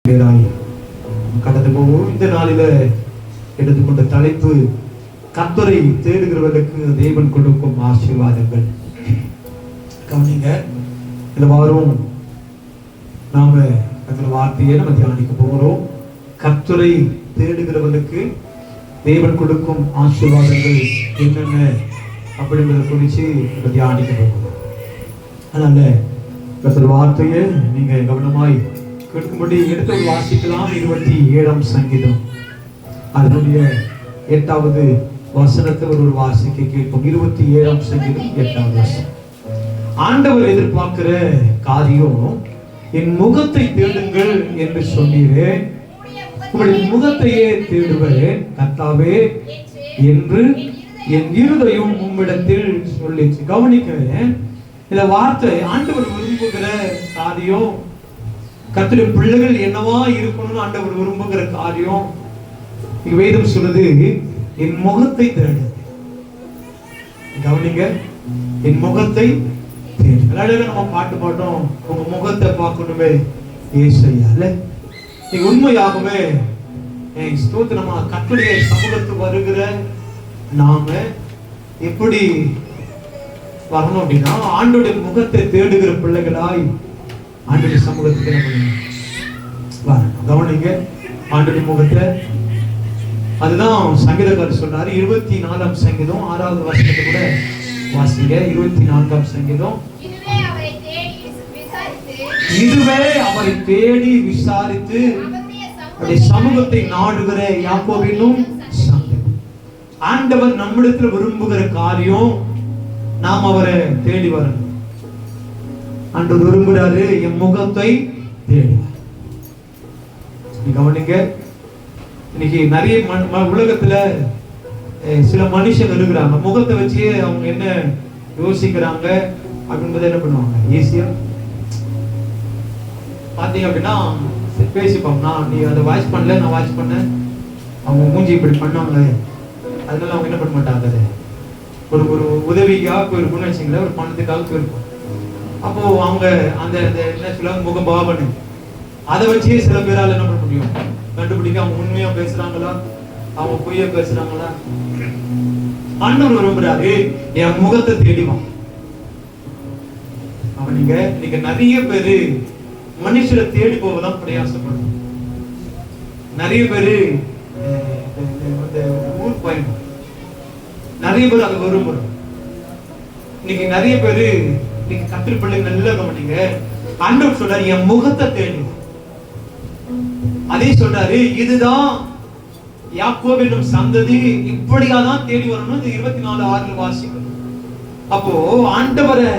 கடந்து போவோம். இந்த நாளில எடுத்துக்கொண்ட தலைப்பு கர்த்தரை தேடுகிறவர்களுக்கு தேவன் கொடுக்கும் ஆசீர்வாதங்கள். கவனிங்க, இந்த வாரம் நாம அந்த வார்த்தையை நம்ம தியானிக்க போகிறோம். கர்த்தரை தேடுகிறவர்களுக்கு தேவன் கொடுக்கும் ஆசீர்வாதங்கள் என்னென்ன அப்படிங்கிறத குறித்து தியானிக்க போகிறோம். அதனால இந்த வார்த்தையை நீங்க கவனமாய் கேட்கும்படி எடுத்து வாசிக்கலாம். 27ஆம் சங்கீதம் அதனுடைய 8வது வசனத்தை ஒரு வாசிக்க கேட்போம். 27ஆம் சங்கீதம் 8வது வசனம். ஆண்டவர் எதிர்பார்க்கிற காரியம் என் முகத்தை தேடுங்கள் என்று சொன்னீரே, உங்களுடைய முகத்தையே தேடுவேன் கர்த்தாவே என்று என் இருதயம் உம்மிடத்தில் சொல்லிச்சு. கவனிக்க, இந்த வார்த்தை ஆண்டவர் விரும்புகிற காரியம், கர்த்தருடைய பிள்ளைகள் என்னவா இருக்கணும்னு ஆண்டவர் விரும்புகிற காரியம். வேதம் சொல்லுது, என் முகத்தை தேடு. கவனிங்க, என் முகத்தை தேடு. நம்ம பாட்டு பாட்டோம், உங்க முகத்தை பார்க்கணுமே ஏசையா. நீங்க உண்மையாகவே ஸ்தோத்திரமா கர்த்தருடைய சமூகத்துக்கு வருகிற நாம எப்படி வரணும் அப்படின்னா, ஆண்டோடைய முகத்தை தேடுகிற பிள்ளைகளாய் ஆண்டோடைய சமூகத்துக்கு வரணும். கவனிங்க, ஆண்டோடைய முகத்தை, அதுதான் சங்கீதக்காரர் சொல்றாரு. 24ஆம் சங்கீதம் 6வது வசனத்தை கூட வாசிங்க. 24ஆம் சங்கீதம், இதுவே அவரை தேடி விசாரித்து அவருடைய சமூகத்தை நாடுகிற யாக்கோபினும் சந்ததி. ஆண்டவர் நம்மிடத்தில் விரும்புகிற காரியம் நாம் அவரை தேடி வரணும். ஆண்டவர் விரும்புகிறாரு, என் முகத்தை தேடுவார். கவனிங்க, இன்னைக்கு நிறைய உலகத்துல சில மனுஷங்க இருக்கிறாங்க, முகத்தை வச்சு அவங்க என்ன யோசிக்கிறாங்க அப்படின்றத என்ன பண்ணுவாங்க, ஈஸியா பாத்தீங்க அப்படின்னா பேசிப்பாங்க. நீ அதை வாட்ச் பண்ணல, நான் வாட்ச் பண்ணேன், அவங்க மூஞ்சி இப்படி பண்ணாங்க, அதனால அவங்க என்ன பண்ண மாட்டாங்க. ஒரு ஒரு உதவிக்காக போயிருக்கும்னு வச்சுங்களேன், ஒரு பணத்துக்காக போயிருக்கும். அப்போ அவங்க அந்த என்ன சொல்லுவாங்க, முகபாவனை, அதை வச்சே சில பேரால் என்ன பண்ண முடியும், கண்டுபிடிக்க அவங்க உண்மையா பேசுறாங்களா, அவங்க பொய்யா பேசுறாங்களா. ஆண்டவர் விரும்புறாரு, என் முகத்தை தேடிவான். அவன் நீங்க நிறைய பேரு மனுஷரை தேடி போவதான் பிரயாசப்படும். நிறைய பேரு ஊர் பயணம், நிறைய பேர் அதை விரும்புறோம். இன்னைக்கு நிறைய பேரு நீங்க கத்திரி பிள்ளைங்க நல்லா கவனிங்க, ஆண்டவர் சொல்றாரு, என் முகத்தை தேடு. அதே சொல்றாரு, இதுதான் யாக்கோபு என்னும் சந்ததி இப்படியாதான் தேடி வரணும். 24:6 வாசிக்கணும். அப்போ ஆண்டவரை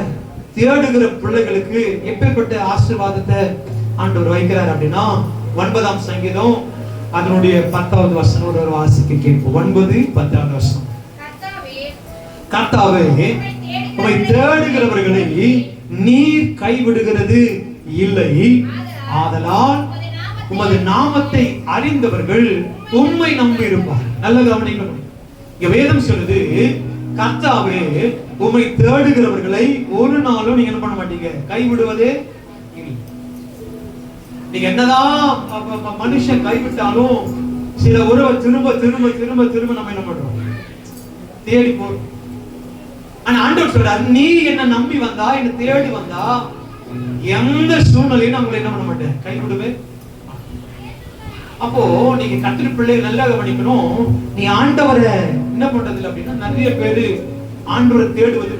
தேடுகிற பிள்ளைகளுக்கு எப்பேற்பட்ட ஆசீர்வாதத்தை ஆண்டவர் வைக்கிறார் அப்படின்னா, 9ஆம் சங்கீதம் அதனுடைய 10வது வசனம் ஒரு வாசிக்க கேட்போம். 9-10வது வசனம். கர்த்தாவே உம்மை தேடுகிறவர்களை நீர் கைவிடுகிறது இல்லை, ஆதலால் உமது நாமத்தை அறிந்தவர்கள் உம்மை நம்பி இருப்பார். நல்ல கவனிக்கணும், இங்க வேதம் சொல்லுது, கர்த்தாவே உம்மை தேடுகிறவர்களை ஒரு நாளும் நீங்க என்ன பண்ண மாட்டீங்க, கைவிடுவதே இல்லை. நீங்க என்னதான் மனுஷன் கைவிட்டாலும் சில உறவை திரும்ப திரும்ப திரும்ப திரும்ப நம்ம என்ன பண்றோம், தேடி போறோம். ஆனா ஆண்டவர் சொல்றாரு, நீ என்ன நம்பி வந்தா, என்ன தேடி வந்தா, எந்த சூழ்நிலையும் நான் உங்களை என்ன பண்ண மாட்டேன், கைவிடுவே. அப்போ நீங்க கர்த்தருடைய பிள்ளைகள் நல்லா கவனிக்கணும். நீ ஆண்டவரை என்ன பண்றது அப்படின்னா, நிறைய பேரு ஆண்டவரை தேடுவது.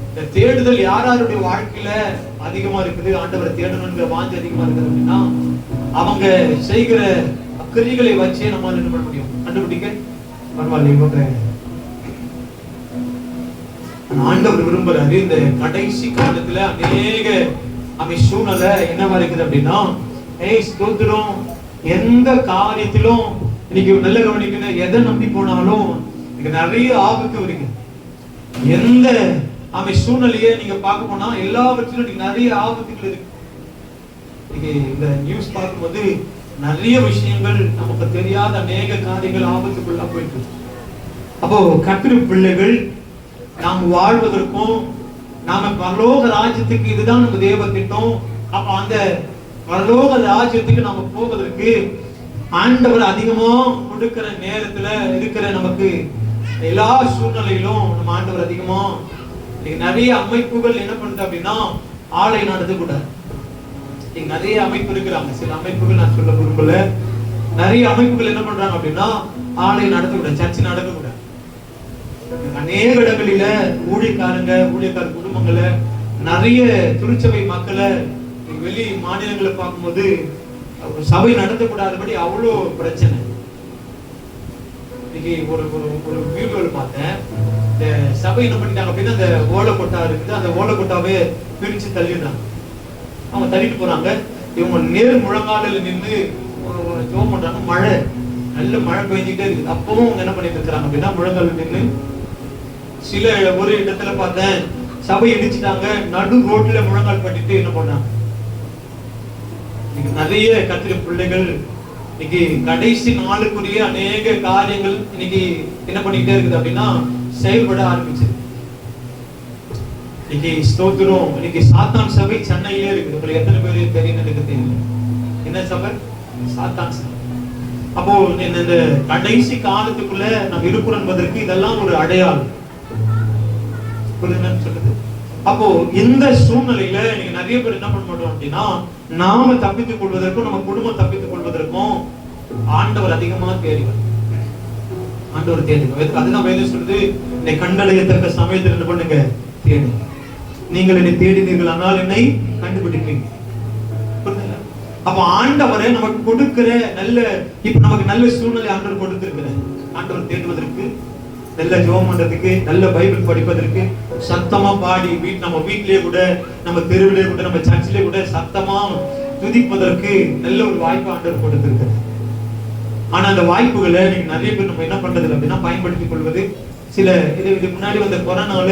இந்த தேடுதல் யாருடைய வாழ்க்கையில அதிகமா இருக்குது, ஆண்டவரை தேடணுங்கிற வாஞ்சை அதிகமா இருக்குது அப்படின்னா, அவங்க செய்கிற கிரியைகளை வச்சே நம்ம என்ன பண்ண முடியும், கண்டுபிடிக்க பரவாயில்ல. ஆண்டவர் விரும்புறாரு, இந்த கடைசி காலத்துல அநேக சூழ்நிலை என்னவா இருக்குது அப்படின்னா, ஸ்தோத்திரம், எந்த காரியத்திலும் இன்னைக்கு நல்ல கவனிக்கணும், எதை நம்பி போனாலும் நிறைய ஆபத்து இருக்கு. எந்த சூழ்நிலையை நீங்க பார்க்க போனா எல்லாவற்றிலும் நிறைய ஆபத்துகள் இருக்கு. இந்த நியூஸ் பார்க்கும்போது நிறைய விஷயங்கள் நமக்கு தெரியாத அநேக காரியங்கள் ஆபத்துக்குள்ள போயிட்டு. அப்போ கர்த்தருடைய பிள்ளைகள் நாம் வாழ்வதற்கும் நாம பரலோக ராஜ்யத்துக்கு இதுதான் நம்ம தேவ திட்டம். அப்ப அந்த பரலோக ராஜ்யத்துக்கு நம்ம போவதற்கு ஆண்டவர் அதிகமா கொடுக்கிற நேரத்துல இருக்கிற நமக்கு எல்லா சூழ்நிலையிலும் நம்ம ஆண்டவர் அதிகமா நிறைய அமைப்புகள் என்ன பண்ணுது அப்படின்னா ஆலை நடத்தக்கூடாது. நிறைய அமைப்பு இருக்கிறாங்க, சில அமைப்புகள் நான் சொல்ல விரும்பல. நிறைய அமைப்புகள் என்ன பண்றாங்க அப்படின்னா ஆலை நடத்தக்கூடாது, சர்ச்சை நடக்கக்கூடாது. அநேக இடங்களில ஊழியக்கார குடும்பங்களை, நிறைய திருச்சபை மக்களை வெளி மாநிலங்களை பார்க்கும்போது சபை நடத்தக்கூடாதபடி அவ்வளோ பிரச்சனை. இன்னைக்கு ஒரு ஒரு வீடியோவில் பார்த்தேன். இந்த சபை என்ன பண்ணிட்டாங்க அப்படின்னா அந்த ஓலை கொட்டா இருக்குது, அந்த ஓலை கொட்டாவே பிரிச்சு தள்ளிடுறாங்க. அவங்க தள்ளிட்டு போறாங்க. இவங்க நேர் முழங்காலில் நின்று ஜெபம் பண்றாங்க. மழை, நல்ல மழை பெஞ்சிட்டே இருக்குது. அப்பவும் அவங்க என்ன பண்ணிட்டு இருக்கிறாங்க அப்படின்னா முழங்காலில் நின்று. சில ஒரு இடத்துல பார்த்தேன், சபை இடிச்சுட்டாங்க, நடு ரோட்ல முழங்கால் பண்ணிட்டு என்ன பண்ணாங்க. நிறைய கத்திர பிள்ளைகள் இன்னைக்கு கடைசி நாளுக்குரிய அநேக காரியங்கள் இன்னைக்கு என்ன பண்ணிக்கிட்டே இருக்குது அப்படின்னா செயல்பட ஆரம்பிச்சது. இன்னைக்கு ஸ்தோத்திரம், இன்னைக்கு சாத்தான் சபை சென்னையிலே இருக்குது. உங்களுக்கு எத்தனை பேர் தெரியும் எனக்கு தெரியல. என்ன சபை? சாத்தான் சபை. அப்போ இந்த கடைசி காலத்துக்குள்ள நம்ம இருக்கிறோம் என்பதற்கு இதெல்லாம் ஒரு அடையாளம். சொல்லுது. அப்போ இந்த சூழ்நிலையில நீங்க நிறைய பேர் என்ன பண்ண மாட்டோம் அப்படின்னா நாம தப்பித்துக் கொள்வதற்கும் நம்ம குடும்பம் தப்பித்துக் கொள்வதற்கும் ஆண்டவர் அதிகமா தேடுவார். ஆண்டவர் தேடுவார். அதுதான் வேதம் சொல்லுது, என்னை கண்டடையத்தக்க சமயத்தில் என்ன பண்ணுங்க, தேடுங்க. நீங்கள் என்னை தேடினீர்கள் ஆனால் என்னை கண்டுபிடிப்பீங்க. அப்ப ஆண்டவரை நமக்கு கொடுக்கிற இப்ப நமக்கு நல்ல சூழ்நிலை ஆண்டவர் கொடுத்திருக்கிறார். ஆண்டவர் தேடுவதற்கு, நல்ல ஜெபம் பண்றதுக்கு, நல்ல பைபிள் படிப்பதற்கு, சத்தமா பாடி நம்ம வீட்டிலேயே கூட, நம்ம தெருவிலே கூட, நம்ம சர்ச்சிலே கூட சத்தமா துதிப்பதற்கு நல்ல ஒரு வாய்ப்பு ஆண்டவர் கொடுத்திருக்கிறார். ஆனா அந்த வாய்ப்புகளை நீங்க நிறைய பேர் நம்ம என்ன பண்றது அப்படின்னா பயன்படுத்திக் கொள்வது. சில இதுக்கு முன்னாடி வந்த கொரோனால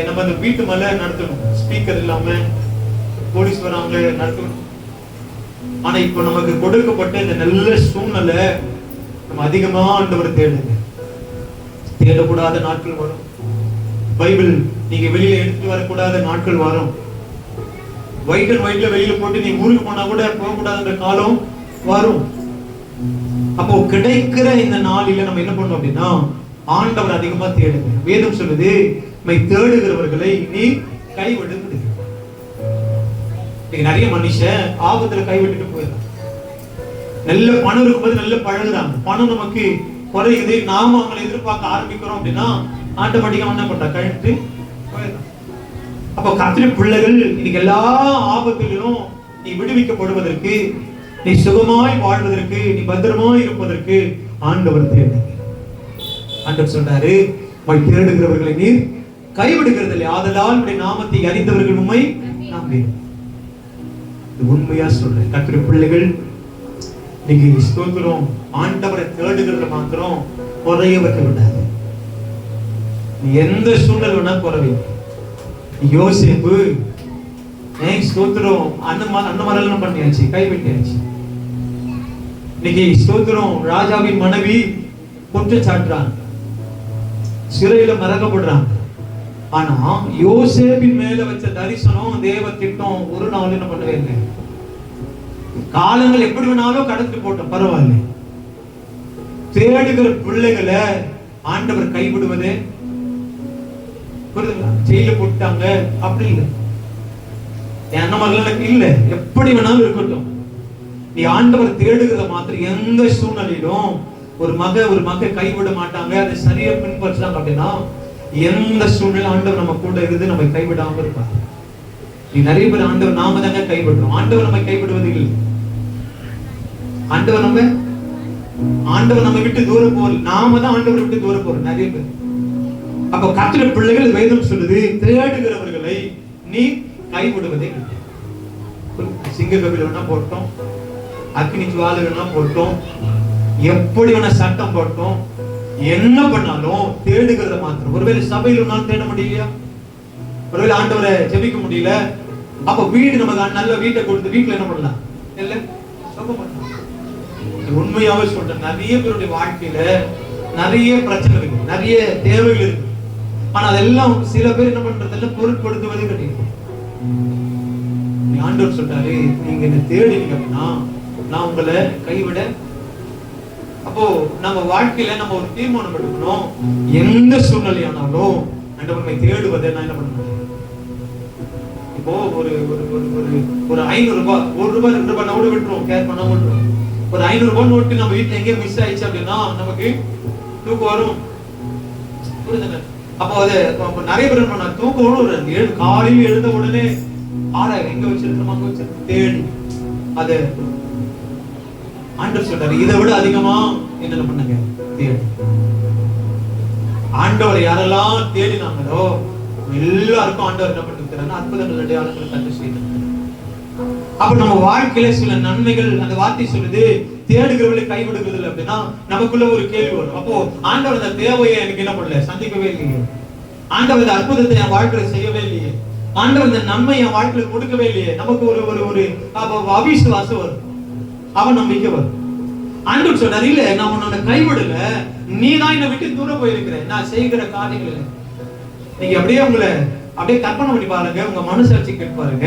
நம்ம அந்த வீட்டு மேல நடத்தணும், ஸ்பீக்கர் இல்லாம போலீஸ் வராங்க நடத்தணும். ஆனா இப்ப நமக்கு கொடுக்கப்பட்ட இந்த நல்ல சூழ்நிலை நம்ம அதிகமா ஆண்டவர் தேடக்கூடாத நாட்கள் வரும். பைபிள் நீங்க வெளியில எடுத்துட்டு வரக்கூடாத நாட்கள் வரும். ஒயிட் அண்ட் ஒயிட்ல வெளியில போட்டு நீ ஊருக்கு போனா கூட போக கூடாதுன்ற காலம் வரும். அப்போ கிடைக்கிற இந்த நாளில நம்ம என்ன பண்ணணும் அப்படின்னா ஆண்டவர் அதிகமா தேடுங்க. வேதம் சொல்லுது, தேடுகிறவர்களை நீ கைவிடு. நிறைய மனுஷன் ஆபத்துல கைவிட்டுட்டு போயிடறாங்க. நல்ல பணம் இருக்கும்போது நல்ல பழகுறாங்க, பணம் நமக்கு குறையுது, நாம அவங்களை எதிர்பார்க்க ஆரம்பிக்கிறோம் அப்படின்னா ஆட்டோமேட்டிக்கா என்ன பண்ற, கழித்து போயிடறாங்க. அப்ப கர்த்தருடைய பிள்ளைகள் இன்னைக்கு எல்லா ஆபத்திலும் நீ விடுவிக்கப்படுவதற்கு, நீ சுகமாய் வாழ்வதற்கு, நீ பத்திரமாய் இருப்பதற்கு ஆண்டவர் தேடுங்க. ஆண்டவர் சொல்றாரு, தேடுகிறவர்களை நீர் கைவிடுகிறது இல்லை, ஆதலால் உடைய நாமத்தை அறிந்தவர்கள் உண்மை நம்பி. உண்மையா சொல்றேன், கர்த்தருடைய பிள்ளைகள் நீங்க ஸ்தோத்திரம் ஆண்டவரை தேடுகிறத மாத்திரம் குறைய வைக்க விடாது. நீ எந்த சூழ்நிலை வேணா குறைவி. யோசேப்பு ஸ்தோத்திரம் அன்னமரல் பண்ணியாச்சு, கைவிட்டியாச்சு. இன்னைக்கு ஸ்தோத்திரம் ராஜாவின் மனைவி குற்றம் சாட்டுறாங்க, சிறையில மறக்கப்படுறாங்க. ஆனா யோசேப்பின் மேல வச்ச தரிசனம், தேவ திட்டம் ஒரு நாள் என்ன பண்ணவே இல்லை. காலங்கள் எப்படி வேணாலும் கடந்து போட்டோம், பரவாயில்ல. தேடுகிற பிள்ளைகளை ஆண்டவர் கைவிடுவதே ஜெயில போட்டாங்க அப்படி இல்லை. என்ன மாதிரி இல்ல, எப்படி வேணாலும் இருக்கட்டும். நீ ஆண்டவர் தேடுகிறத மாத்திரம் எந்த சூழ்நிலையிலும் ஒரு மக கைவிட மாட்டாங்க. அதை சரியா பின்பற்றாங்க அப்படின்னா எந்த சூழ்நிலை ஆண்டவர் நம்ம கூட இருந்து நம்ம கைவிடாம இருப்பாங்க. நீ நிறைய பேர் ஆண்டவர் நாம தாங்க கைவிடுறோம், ஆண்டவர் நம்ம கைவிடுவது இல்லை. ஆண்டவர் நம்ம விட்டு தூரம் போறோம், நாம தான் ஆண்டவர் விட்டு தூரம் போறோம் நிறைய பேர். அப்ப கர்த்தருடைய பிள்ளைகள் வேதம் சொல்லுது, தேடுகிறவர்களை நீ கைவிடுவதே இல்லை. சிங்க கபில வேணா போட்டோம், அக்னி ஜுவாலை வேணா போட்டோம், எப்படி வேணா சட்டம் போட்டோம், என்ன பண்ணாலும் தேடுகிறத மாத்திரம். ஒருவேளை சபையில் ஒன்னாலும் தேட முடியலையா, ஒருவேளை ஆண்டவரை ஜெபிக்க முடியல, அப்ப வீடு நமக்கு நல்ல வீட்டை கொடுத்து வீட்டுல என்ன பண்ணலாம் இல்ல சுகம் பண்ணலாம். உண்மையாவே சொல்றேன், நிறைய பேருடைய வாழ்க்கையில நிறைய பிரச்சனை இருக்கு, நிறைய தேவைகள் இருக்கு. ஆனா அதெல்லாம் சில பேர் என்ன பண்றதுல பொருட்படுத்துவது கிடையாது. ஆண்டவர் சொல்றாரு, நீங்க என்ன தேடினீங்க அப்படின்னா நான் உங்களை கைவிட. அப்போ நம்ம வாழ்க்கையில நம்ம ஒரு தீர்மானம் எடுக்கணும். எந்த சூழ்நிலையானாலும் ஆண்டவரை தேடுவதை நான் என்ன பண்ண. இப்போ ஒரு ஒரு ஒரு ஒரு 500 ரூபாய், 1 ரூபாய் 2 ரூபாய் நோட்டு விட்டுரும், கேர் பண்ண விட்டுரும். ஒரு 500 ரூபாய் நோட்டு நம்ம வீட்டுல எங்கேயும் மிஸ் ஆயிடுச்சு அப்படின்னா நமக்கு தூக்கம் வரும். புரியுதுங்க? அப்போ அது நிறைய பேர் பண்ண தூக்கம் வரும். காலையில் எழுந்த உடனே எங்க வச்சிருக்கோம் அங்க வச்சிருக்கோம் தேடி அது. ஆண்டவர் சொல்றாரு, இதை விட அதிகமா என்ன பண்ணுங்க, தேடி. ஆண்டவரை யாரெல்லாம் தேடினாங்களோ எல்லாருக்கும் ஆண்டவர் என்ன பண்ணிருக்கிறாங்க, அற்புதங்கள் அடையாளங்களை கண்டு செய்தார். அப்ப நம்ம வாழ்க்கையில சில நன்மைகள், அந்த வார்த்தை சொல்லுது தேடுகிறவர்களை கைவிடுகிறது இல்லை அப்படின்னா நமக்குள்ள ஒரு கேள்வி வரும். அப்போ ஆண்டவர் அந்த தேவையை எனக்கு என்ன பண்ணல, சந்திக்கவே இல்லையே. ஆண்டவர் இந்த அற்புதத்தை என் வாழ்க்கையில செய்யவே இல்லையே. ஆண்டவர் இந்த நன்மை என் வாழ்க்கையில கொடுக்கவே இல்லையே. நமக்கு ஒரு ஒரு ஒரு அவிசுவாசம் வரும், அவன் நம்பிக்கை வரும். ஆண்டவர் சொல்றாரு, இல்ல நான் உன்னோட கைவிடல, நீ தான் என்னை விட்டு தூரம் போயிருக்கிற. நான் செய்கிற காரியங்கள் நீங்க அப்படியே உங்களை அப்படியே கற்பனை பண்ணி பாருங்க, உங்க மனசாட்சி கேட்டு பாருங்க.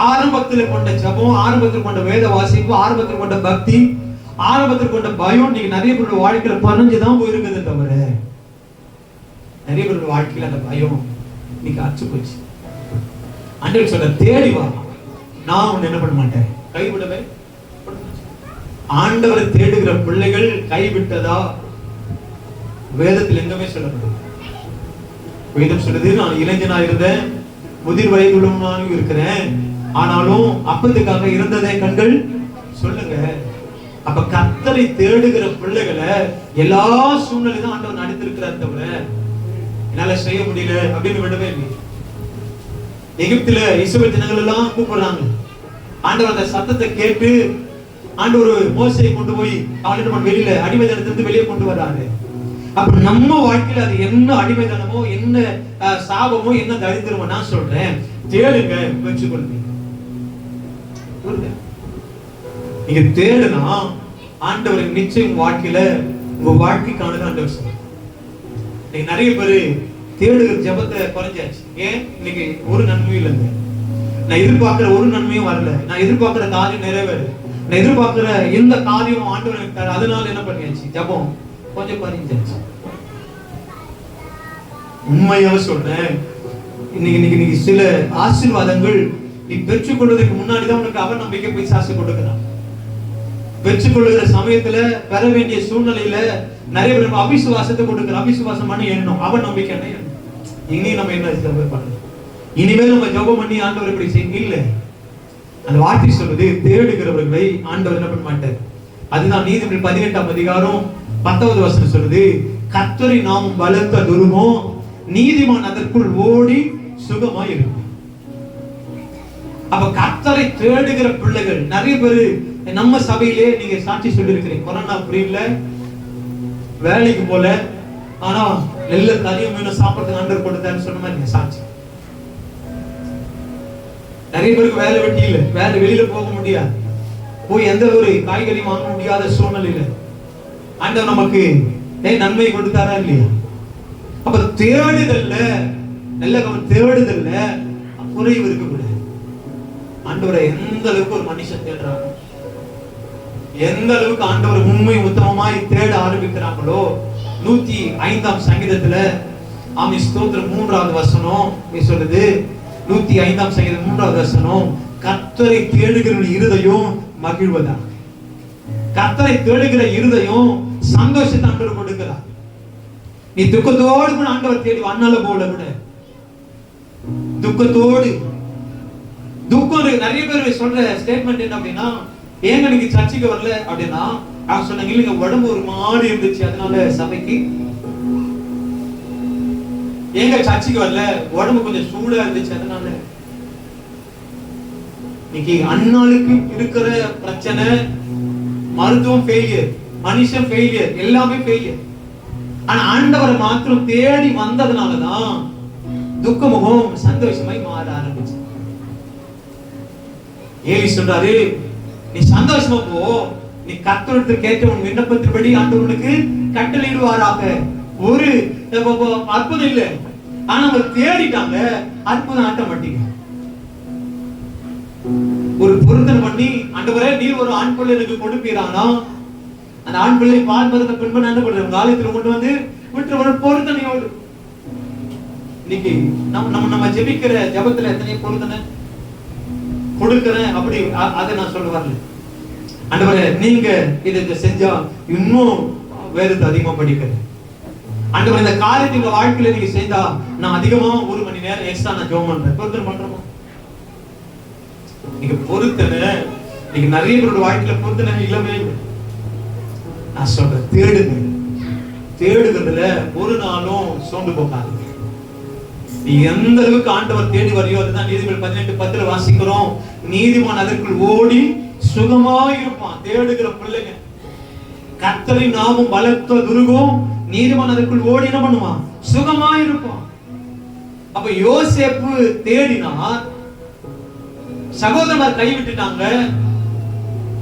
ஆரம்பத்தில் கொண்ட ஜபம், ஆரம்பத்தில் கொண்ட வேத வாசிப்பு, ஆரம்பத்தில் கொண்ட பக்தி, ஆரம்பத்தில் கொண்ட பயம் நீங்க நிறைய பேரோட வாழ்க்கையில பறஞ்சுதான் போயிருக்குது. தவிர நிறைய பேரோட வாழ்க்கையில அந்த பயம் இன்னைக்கு அச்சு போச்சு. ஆண்டவர் சொல்ற, தேடி வா, நான் உன்னை என்ன பண்ண மாட்டேன், கைவிடவே. ஆண்டவரை தேடுகிற பிள்ளைகள் கைவிட்டதா வேதத்தில் எங்கமே சொல்லப்படுது. வேதம் சொல்லுது, நான் இளைஞனா இருந்தேன், முதிர் வயதுள்ளவனாகவும் இருக்கிறேன், ஆனாலும் அப்பத்துக்காக இருந்ததே கண்கள் சொல்லுங்க. அப்ப கர்த்தரை தேடுகிற பிள்ளைகளை எல்லா சூழ்நிலையும் ஆண்டவர் நடத்திருக்கிறார். தவிர என்னால செய்ய முடியல அப்படின்னு விடவே இல்லை. எகிப்துல இஸ்ரவேல் ஜனங்கள் எல்லாம் கூப்பிடுறாங்க. ஆண்டவர் அந்த சத்தத்தை கேட்டு ஆண்டவர் மோசேயை கொண்டு போய் அவன் வெளியில அடிமைத்தனத்திலிருந்து வெளியே கொண்டு வர்றாரு. அப்ப நம்ம வாழ்க்கையில அது என்ன அடிமைத்தனமோ, என்ன சாபமோ, என்ன தரித்திரமோ, நான் சொல்றேன், தேடுங்க, வச்சுக்கொள்ளுங்க. நீங்க தேடுனா ஆண்டவரை நிச்சயம் வாழ்க்கையில உங்க வாழ்க்கைக்கானது ஆண்டவர் சொல்றார். நீங்க நிறைய பேரு தேடுகிற ஜபத்தை குறைஞ்சாச்சு. ஏன்? இன்னைக்கு ஒரு நன்மையும் இல்லைங்க. நான் எதிர்பார்க்கிற ஒரு நன்மையும் வரல, நான் எதிர்பார்க்கிற காரியம் நிறைவேறு, நான் எதிர்பார்க்கிற எந்த காரியம் ஆண்டவர் எனக்கு தர, அதனால என்ன பண்ணியாச்சு, ஜபம் கொஞ்சம் குறைஞ்சாச்சு. உண்மையாக சொல்றேன், இன்னைக்கு சில ஆசீர்வாதங்கள் நீ பெற்றுக்கொள்வதற்கு முன்னாடிதான் உனக்கு அவர் நம்பிக்கை போய் சாசு கொடுக்கிறான். பெற்றுக்கொள்ளுகிற சமயத்துல பெற வேண்டிய சூழ்நிலையில நிறைய பேர் அவிசுவாசத்தை கொடுக்கிற, அவிசுவாசம் பண்ணி எண்ணணும், அவன் நம்பிக்கை என்ன. இனி நம்ம என்ன பண்ணணும், இனிமேல் நம்ம ஜெபம் பண்ணி ஆண்டவர் இப்படி செய்ய இல்ல. அந்த வார்த்தை சொல்றது, தேடுகிறவர்களை ஆண்டவர் என்ன பண்ண மாட்டார். அதுதான் நீதிமொழிகள் 18ஆம் அதிகாரம் 10வது வசனம் சொல்லுது, கர்த்தரை நாமம் பலத்த துருகம், நீதிமான் அதற்குள் ஓடி சுகமாய் இருக்கும். அப்ப கர்த்தரை தேடுகிற பிள்ளைகள் நிறைய பேரு நம்ம சபையிலே நீங்க சாட்சி சொல்லி இருக்கிறீங்க. கொரோனா பீரியட்ல வேலைக்கு போல, ஆனா நல்ல கறியும் மீனும் சாப்பிடுறதுக்கு ஆண்டவர் கொடுத்தாருன்னு சொன்ன மாதிரி சாட்சி. நிறைய பேருக்கு வேலை வெட்டி இல்ல, வேலை வெளியில போக முடியாது, போய் எந்த ஒரு காய்கறி வாங்க முடியாத சூழ்நிலையில ஆண்டவர் நமக்கு நன்மை கொடுத்தாரா இல்லையா? அப்ப தேடுதல்ல நல்ல தேடுதல்ல குறைவு இருக்கக்கூடாது. ஆண்டவரை எந்த அளவுக்கு ஒரு மனுஷன் தேடுறாங்க, எந்த அளவுக்கு ஆண்டவர் உண்மை உத்தமமாய் தேட ஆரம்பிக்கிறாங்களோ, 105ஆம் சங்கீதத்துல ஆமி ஸ்தோத்திரம் 3வது வசனம் சொல்லுது, 105ஆம் சங்கீதம் 3வது வசனம், கர்த்தரை தேடுகிற இருதயம் மகிழ்வதா. கர்த்தரை தேடுகிற இருதயம் சந்தோஷத்தை ஆண்டவர் கொடுக்கிறார். நீ துக்கத்தோடு கூட ஆண்டவர் தேடி அண்ணால போல கூட துக்கத்தோடு, துக்கம் நிறைய பேர் சொல்ற ஸ்டேட்மெண்ட் என்ன அப்படின்னா, ஏங்க நீங்க சர்ச்சைக்கு வரல அப்படின்னா அவங்க சொன்னாங்க, இல்லைங்க உடம்பு ஒரு மாதிரி இருந்துச்சு அதனால சபைக்கு. ஏங்க சர்ச்சைக்கு வரல, உடம்பு கொஞ்சம் சூடா இருந்துச்சு அதனால. இன்னைக்கு அண்ணாளுக்கு இருக்கிற பிரச்சனை, மருத்துவம் ஃபெயிலியர், மனுஷன் ஃபெயிலியர், எல்லாமே ஃபெயிலியர். ஆனா ஆண்டவரை மாத்திரம் தேடி வந்ததுனாலதான் துக்கமுகம் சந்தோஷமாய் மாற ஆரம்பிச்சு. ஏலி சொல்றாரு, நீ சந்தோஷமா போ, நீ கர்த்தருக்கு கேட்ட உன் விண்ணப்பத்தின்படி ஆண்டவருக்கு கட்டளையிடுவாராக. ஒரு அற்புதம் இல்லை, ஆனா அவங்க தேடிட்டாங்க, அற்புதம் ஆட்ட மாட்டீங்க. ஒரு பொருத்தனை பண்ணி, ஆண்டவரே நீர் ஒரு ஆண் பிள்ளை எனக்கு கொடுப்பீரானா, அந்த ஆண் பிள்ளை பால் மருந்த பெண் என்ன பண்ற காலத்துல கொண்டு வந்து விட்டு ஒரு பொருத்தனையோடு. இன்னைக்கு நம்ம ஜெபிக்கிற ஜபத்துல எத்தனை பொருத்தனை கொடுக்கிறேன் அப்படி அதை நான் சொல்ல வரல. ஆண்டவரே நீங்க இதை செஞ்சா இன்னும் வேதத்தை அதிகமா படிக்கிறேன். ஆண்டவரே இந்த காரியத்தை உங்க வாழ்க்கையில நீங்க செய்தா நான் அதிகமா 1 மணி நேரம் எக்ஸ்ட்ரா நான் ஜெபம் பண்றேன். பொருத்தனை பண்றோமா? நீங்க பொருத்தனை நீங்க நிறைய பேரோட வாழ்க்கையில பொருத்தனை இல்லவே இல்லை. நான் சொல்றேன், தேடுங்க. தேடுகிறதுல ஒரு நாளும் சோர்ந்து போகாது. நீ எந்த அளவுக்கு ஆண்டவர் தேடி வரையோ, அதுதான் நீதிமொழி 18:10 வாசிக்கிறோம். நீதிமான் அதற்குள் ஓடி சுகமாய் இருப்பான். தேடுகிற பிள்ளைங்க கர்த்தரின் நாமம் பலத்த துருகம், நீதிமான் அதற்குள் ஓடி என்ன பண்ணுவான்? சுகமாய் இருப்பான். அப்ப யோசேப்பு தேடினார், சகோதரர் கைவிட்டுட்டாங்க.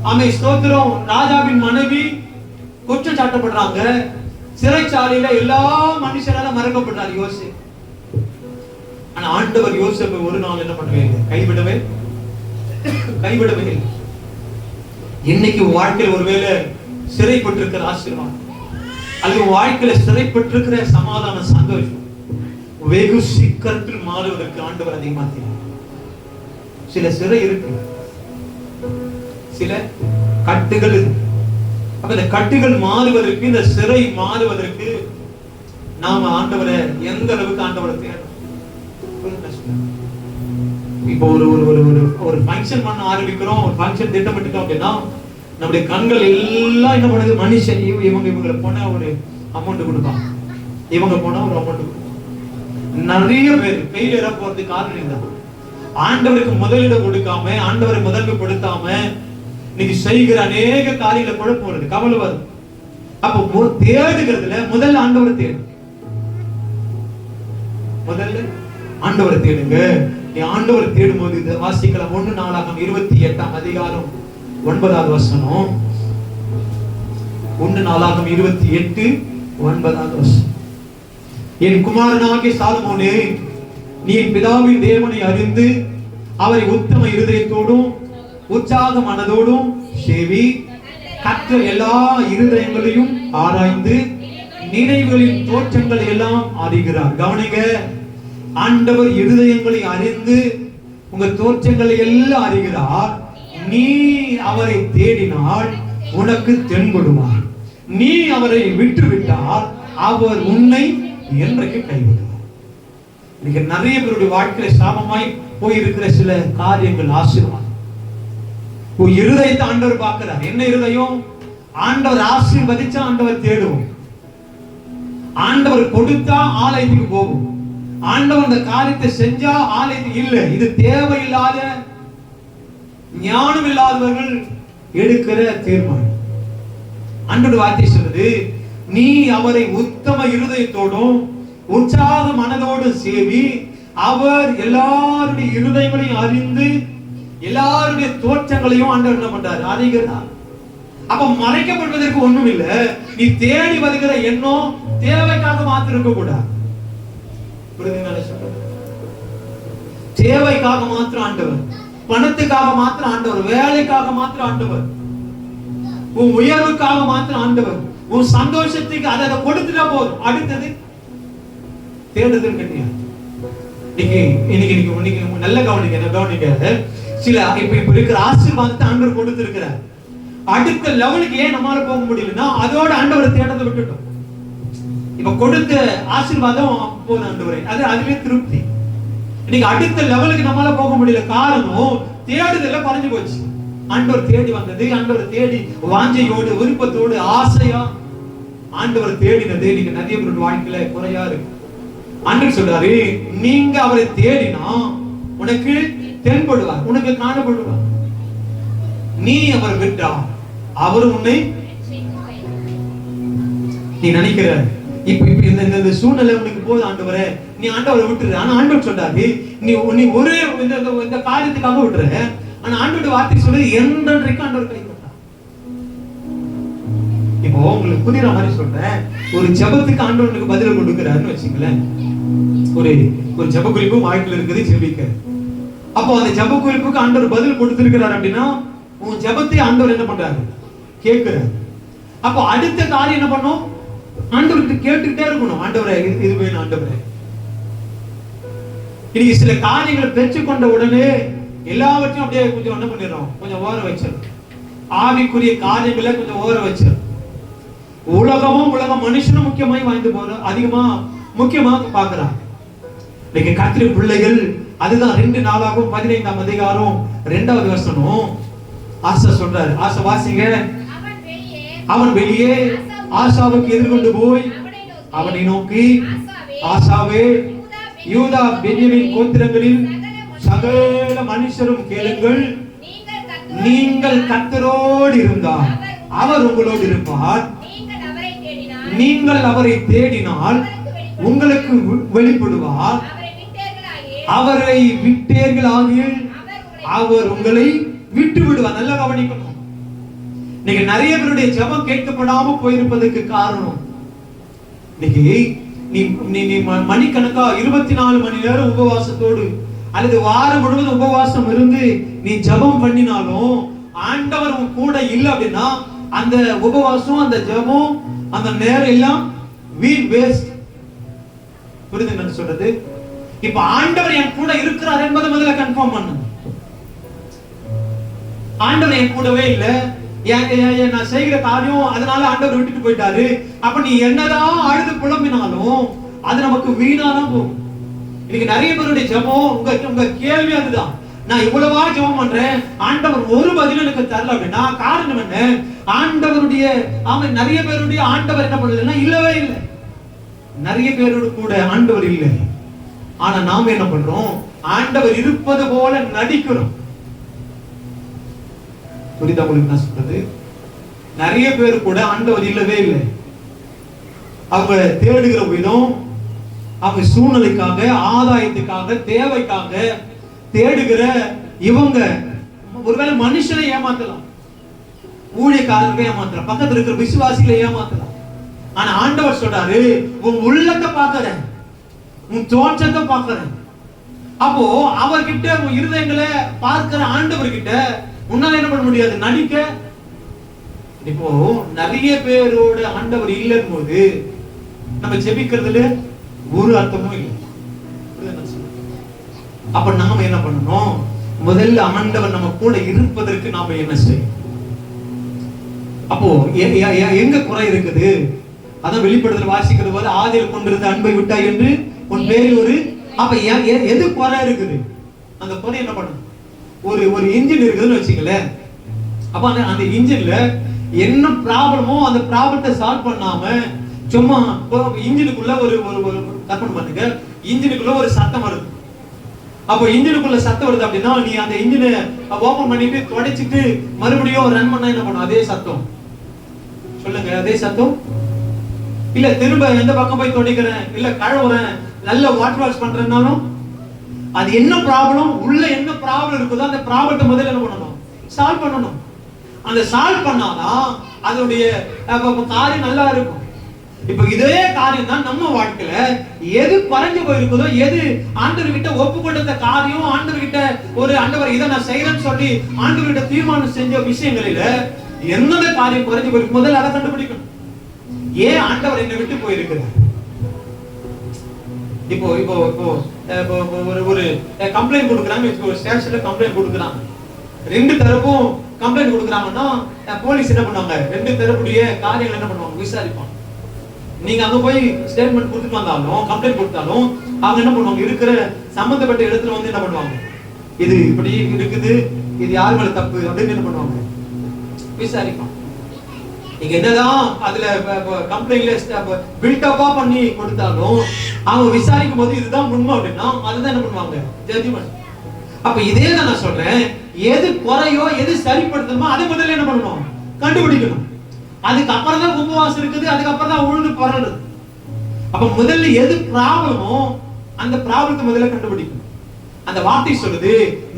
ஆமே ஸ்தோத்திரம். ராஜாவின் மனைவி குற்றம் சாட்டப்படுறாங்க. சிறைச்சாலையில எல்லா மனுஷரால மறக்கப்படுறார் யோசேப்பு. ஆனா ஆண்டவர் யோசேப்பை ஒரு நாள் என்ன பண்ணவே இல்லை, கைவிடவே இல்லை. இன்னைக்கு வாழ்க்கையில் ஒருவேளை சிறைப்பட்டிருக்கிற ஆசீர்வாதம் அல்லது வாழ்க்கையில சிறைப்பட்டிருக்கிற சமாதான சந்தோஷம் வெகு சீக்கிரத்தில் மாறுவதற்கு ஆண்டவர் அதிகமா தெரியும். சில சிறை இருக்கு, சில கட்டுகள் இருக்கு. அப்ப இந்த கட்டுகள் மாறுவதற்கு, இந்த சிறை மாறுவதற்கு நாம ஆண்டவரை எந்த அளவுக்கு ஆண்டவரை தேடணும். இப்போ ஒரு ஃபங்க்ஷன் பண்ண ஆரம்பிக்கிறோம், ஒரு ஃபங்க்ஷன் திட்டமிட்டுட்டோம் அப்படின்னா நம்முடைய கண்கள் எல்லாம் என்ன பண்ணுது? மனுஷன் இவங்களை போனா ஒரு அமௌண்ட் கொடுப்பாங்க, இவங்க போனா ஒரு அமௌண்ட் கொடுப்பாங்க. நிறைய பேர் ஃபெயிலியரா போறதுக்கு காரணம் இதுதான். ஆண்டவருக்கு முதலிடம் கொடுக்காம, ஆண்டவரை முதன்மைப்படுத்தாம இன்னைக்கு செய்கிற அநேக காரியங்களை குழப்பம் வருது, கவலை வருது. அப்போ தேடுகிறதுல முதல்ல ஆண்டவரை தேடு. முதல்ல ஆண்டவரை தேடுங்க. நீ ஆண்டவரை தேடும் போது இதை வாசிக்கலாம். 1 நாளாகமம் 28ஆம் அதிகாரம் 9வது வசனம். 1 நாளாகமம் 28:9வது வசனம். என் குமாரனாகிய சாலமோனே, நீ என் பிதாவின் தேவனை அறிந்து அவரை உத்தம இருதயத்தோடும் உற்சாக மனதோடும் சேவி. கர்த்தர் எல்லா இருதயங்களையும் ஆராய்ந்து நினைவுகளின் தோற்றங்களை எல்லாம் அறிகிறார். கவனிங்க, ஆண்டவர் இருதயங்களை அறிந்து உங்க தோற்றங்களை எல்லாம் அறிகிறார். நீ அவரை தேடினால் உனக்கு தென்படுவார். நீ அவரை விட்டுவிட்டால் அவர் உன்னை என்றைக்கு கைவிடுவார். இன்னைக்கு நிறைய பேருடைய வாழ்க்கையில சாபமாய் போயிருக்கிற சில காரியங்கள் ஆசீர்வாதம். இருதயத்தை ஆண்டவர் பார்க்கிறார். என்ன இருதயம்? ஆண்டவர் ஆசீர்வதிச்சா ஆண்டவர் தேடுவோம், ஆண்டவர் கொடுத்தா ஆலயத்துக்கு போகும், ஆண்டவர் அந்த காரியத்தை செஞ்சா ஆலயத்துக்கு இல்லை. இது தேவையில்லாத ஞானம் இல்லாதவர்கள் எடுக்கிற தீர்மானம். ஆண்டவர் வார்த்தை சொல்றது, நீ அவரை உத்தம இருதயத்தோடும் உற்சாக மனதோடும் சேவி. அவர் எல்லாருடைய இருதயங்களையும் அறிந்து எல்லாருடைய தோற்றங்களையும் ஆண்டவர் என்ன பண்றாரு? அறிகிறார். அப்ப மறைக்கப்படுவதற்கு ஒண்ணும் இல்லை. நீ தேடி வருகிற எண்ணம் தேவைக்காக மாத்திரம் இருக்க கூடாது. தேவைக்காக மாத்திரம் ஆண்டவர், பணத்துக்காக மாத்திரம் ஆண்டவர், வேலைக்காக மாத்திரம் ஆண்டவர், உன் உயர்வுக்காக மாத்திரம் ஆண்டவர், உன் சந்தோஷத்துக்கு அதை கொடுத்துட்டா போதும். அடுத்தது தேடுதல் கிடையாது. இன்னைக்கு நல்ல கவனிக்க. சில இப்ப இருக்கிற ஆசீர்வாதத்தை ஆண்டவர் கொடுத்திருக்கிறார். அடுத்த லெவலுக்கு ஏன் நம்மால போக முடியலன்னா அதோட ஆண்டவரை தேடதை விட்டுட்டோம். இப்ப கொடுத்த ஆசீர்வாதம் போதும் ஆண்டவரே, அதுவே திருப்தி. இன்னைக்கு அடுத்த லெவலுக்கு நம்மால போக முடியல. காரணம் தேடுதல பறஞ்சு போச்சு. ஆண்டவர் தேடி வந்தது, ஆண்டவர் தேடி வாஞ்சையோடு விருப்பத்தோடு ஆசையா ஆண்டவர் தேடினது இன்னைக்கு நிறைய பேருடைய வாழ்க்கையில குறையா இருக்கு. ஆண்டவர் சொல்றாரு, நீங்க அவரை தேடினா உனக்கு தென்படுவார், உனக்கு காணப்படுவார். நீ அவர் விட்டா அவர் உன்னை. நீ நினைக்கிற இப்ப இந்த சூழ்நிலை உனக்கு போது ஆண்டவரே, நீ ஆண்டவரை விட்டுரு. ஆனா ஆண்டவர் சொல்றாரு, நீ ஒரு இந்த காரியத்துக்காக விட்டுற. ஆனா ஆண்டவருடைய வார்த்தை சொல்றது, என்றைக்கும் ஆண்டவர் கை கொடுத்தார். இப்போ உங்களுக்கு புரியுற மாதிரி சொல்றேன். ஒரு ஜெபத்துக்கு ஆண்டவனுக்கு பதில் கொடுக்கிறாருன்னு வச்சுங்களேன். ஒரு ஜெப குறிப்பு வாழ்க்கையில் இருக்குது, ஜெபிக்க. அப்போ அந்த ஜெப குறிப்புக்கு ஆண்டவர் பதில் கொடுத்திருக்கிறார் அப்படின்னா உன் ஜெபத்தை ஆண்டவர் என்ன பண்றாரு? கேட்கிறார். அப்போ அடுத்த காரியம் என்ன பண்ணும்? ஆண்டவருக்கு கேட்டுக்கிட்டே இருக்கணும். ஆண்டவரே இது வேணும் ஆண்டவரே. இன்னைக்கு சில காரியங்களை பெற்றுக்கொண்ட உடனே எல்லாவற்றையும் அப்படியே கொஞ்சம் என்ன பண்ணிடுறோம்? கொஞ்சம் ஓர வச்சிடும். ஆவிக்குரிய காரியங்களை கொஞ்சம் ஓர வச்சிடும். உலகமும் உலக மனுஷனும் முக்கியமாய் வாய்ந்து போற அதிகமா முக்கியமாக பாக்குறாங்க. இன்னைக்கு கர்த்தருடைய பிள்ளைகள் அதுதான் 2 நாளாகும் 15ஆம் அதிகாரம் 2வது வசனம் ஆசா சொல்றாரு. ஆசா வாசிங்க. அவன் வெளியே ஆசாவுக்கு எதிர்கொண்டு போய் அவனை நோக்கி, ஆசாவே, யூதா பென்யமீன் கோத்திரங்களில் சகல மனுஷரும் கேளுங்கள், நீங்கள் கர்த்தரோடு இருந்தால் அவர் உங்களோடு இருப்பார், நீங்கள் அவரை தேடினால் உங்களுக்கு வெளிப்படுவார், அவரை விட்டீர்களாகில் அவர் உங்களை விட்டு விடுவார். நல்லா கவனிக்கணும். இன்னைக்கு நிறைய பேருடைய ஜெபம் கேட்கப்படாம போயிருப்பதற்கு காரணம், இன்னைக்கு நீ மணிக்கணக்கா 24 மணி நேரம் உபவாசத்தோடு அல்லது வாரம் முழுவதும் உபவாசம் இருந்து நீ ஜெபம் பண்ணினாலும் ஆண்டவர் உன் கூட இல்லை அப்படின்னா அந்த உபவாசம், அந்த ஜெபம், அந்த நேரம் எல்லாம் வீண் வேஸ்ட். புரியுதுங்க சொல்றது? இப்ப ஆண்டவர் என் கூட இருக்கிறார் என்பதை முதல்ல கன்ஃபார்ம் பண்ணுங்க. ஆண்டவர் என் கூடவே இல்ல, நான் செய்கிற காரியம் அதனால ஆண்டவர் விட்டுட்டு போயிட்டாரு, அப்ப நீ என்னதான் அழுது புலம்பினாலும் அது நமக்கு வீணாதான் போகும். இன்னைக்கு நிறைய பேருடைய ஜெபம், உங்க கேள்வி அதுதான், நான் இவ்வளவா ஜெபம் பண்றேன், ஆண்டவர் ஒரு பதில் எனக்கு தரல அப்படின்னா காரணம் என்ன? ஆண்டவருடைய நிறைய பேருடைய ஆண்டவர் என்ன பண்ணலன்னா இல்லவே இல்லை. நிறைய பேரோடு கூட ஆண்டவர் இல்லை. ஆனா நாம என்ன பண்றோம்? ஆண்டவர் இருப்பது போல நடிக்கிறோம். புரியுதா உங்களுக்கு நான் சொல்றது? நிறைய பேர் கூட ஆண்டவர் இல்லவே இல்லை. அவங்க தேடுகிற விதம், அவங்க சூழ்நிலைக்காக, ஆதாயத்துக்காக, தேவைக்காக தேடுகிற இவங்க ஒருவேளை மனுஷனை ஏமாத்தலாம், ஊழியக்காரர்களை ஏமாத்தலாம், பக்கத்துல இருக்கிற விசுவாசிகளை ஏமாத்தலாம். ஆனா ஆண்டவர் சொல்றாரு, உன் உள்ளத்தை பார்க்கிறேன், உன் தோற்றத்தை பார்க்கிறேன். அப்போ அவர்கிட்ட உன் இருதயங்களை பார்க்கிற ஆண்டவர்கிட்ட உன்னால என்ன பண்ண முடியாது? நடிக்க. இப்போ நிறைய பேரோட ஆண்டவர் இல்லைன்னு போது நம்ம ஜெபிக்கிறதுல ஒரு அர்த்தமும் இல்லை. அப்ப நாம என்ன பண்ணணும்? முதல்ல ஆண்டவர் நம்ம கூட இருப்பதற்கு நாம என்ன செய்யணும்? அப்போ எங்க குறை இருக்குது? அதான் வெளிப்படுத்தல் வாசிக்கிற போது ஆதியில் கொண்டிருந்த அன்பை விட்டாய் என்று உன் பேரில் ஒரு, அப்ப எது குறை இருக்குது? அந்த குறை என்ன பண்ணணும்? ஒரு இன்ஜின் இருக்குதுன்னு வச்சுக்கல, அப்ப அந்த இன்ஜின்ல என்ன ப்ராப்ளமோ அந்த ப்ராப்ளத்தை சால்வ் பண்ணாம சும்மா இன்ஜினுக்குள்ள ஒரு கற்பனை பண்ணுங்க, இன்ஜினுக்குள்ள ஒரு சத்தம் வருது. அப்போ இன்ஜினுக்குள்ள சத்தம் வருது அப்படின்னா நீ அந்த இன்ஜினை ஓபன் பண்ணிட்டு துடைச்சிட்டு மறுபடியும் ரன் பண்ணா என்ன பண்ணும்? அதே சத்தம். சொல்லுங்க, அதே சத்தம் இல்ல. திரும்ப எந்த பக்கம் போய் துடைக்கிறேன், இல்ல கழுவுறேன், நல்ல வாட்டர் வாஷ் பண்றேன்னாலும் அது என்ன ப்ராப்ளம், உள்ள என்ன ப்ராப்ளம் இருக்குதோ அந்த ப்ராப்ளத்தை முதல்ல என்ன பண்ணணும்? சால்வ் பண்ணணும். அந்த சால்வ் பண்ணாதான் அதோடைய காரியம் நல்லா இருக்கும். இப்ப இதே காரியம் தான் நம்ம வாழ்க்கையில எது குறைஞ்சு போயிருக்குதோ, எது ஆண்டவர்கிட்ட ஒப்பு கொடுத்த காரியம், ஆண்டவர்கிட்ட ஒரு ஆண்டவர் இதை நான் செய்யறேன்னு சொல்லி ஆண்டவர்கிட்ட தீர்மானம் செஞ்ச விஷயங்களில எந்த காரியம் குறைஞ்சு போயிருக்கு முதல்ல அதை கண்டுபிடிக்கணும். ஏன் ஆண்டவர் என்னை விட்டு போயிருக்கிறார்? இப்போ இப்போ இப்போ ஒரு கம்ப்ளைண்ட் கொடுக்குறாங்க, ஒரு ஸ்டேஷன்ல கம்ப்ளைண்ட் கொடுக்குறாங்க, 2 தரப்பும் கம்ப்ளைண்ட் கொடுக்குறாங்கன்னா போலீஸ் என்ன பண்ணுவாங்க? 2 தரப்புடைய காரியங்கள் என்ன பண்ணுவாங்க? விசாரிப்பாங்க. நீங்க அங்க போய் ஸ்டேட்மெண்ட் கொடுத்துட்டு வந்தாலும், கம்ப்ளைண்ட் கொடுத்தாலும் அவங்க என்ன பண்ணுவாங்க? இருக்கிற சம்பந்தப்பட்ட இடத்துல வந்து என்ன பண்ணுவாங்க? இது இப்படி இருக்குது, இது யார் மேல தப்பு அப்படின்னு என்ன பண்ணுவாங்க? விசாரிப்பாங்க. நீங்க என்னதான் அதுல கம்ப்ளைண்ட்ல பில்டப்பா பண்ணி கொடுத்தாலும் அவங்க விசாரிக்கும் போது இதுதான் உண்மை அப்படின்னா அதுதான் என்ன பண்ணுவாங்க? ஜட்ஜ்மென்ட். அப்ப இதே தான் நான் சொல்றேன், எது குறையோ எது சரிப்படுத்தணுமோ அதை முதல்ல என்ன பண்ணணும்? கண்டுபிடிக்கணும். அதுக்கப்புறம் தான் உபவாசம் இருக்குது, அதுக்கப்புறம் தான் உழுந்து பரறது. அப்ப முதல்ல எது ப்ராப்ளமோ அந்த ப்ராப்ளத்தை முதல்ல கண்டுபிடிக்கணும். அந்த வார்த்தை சொல்லுது,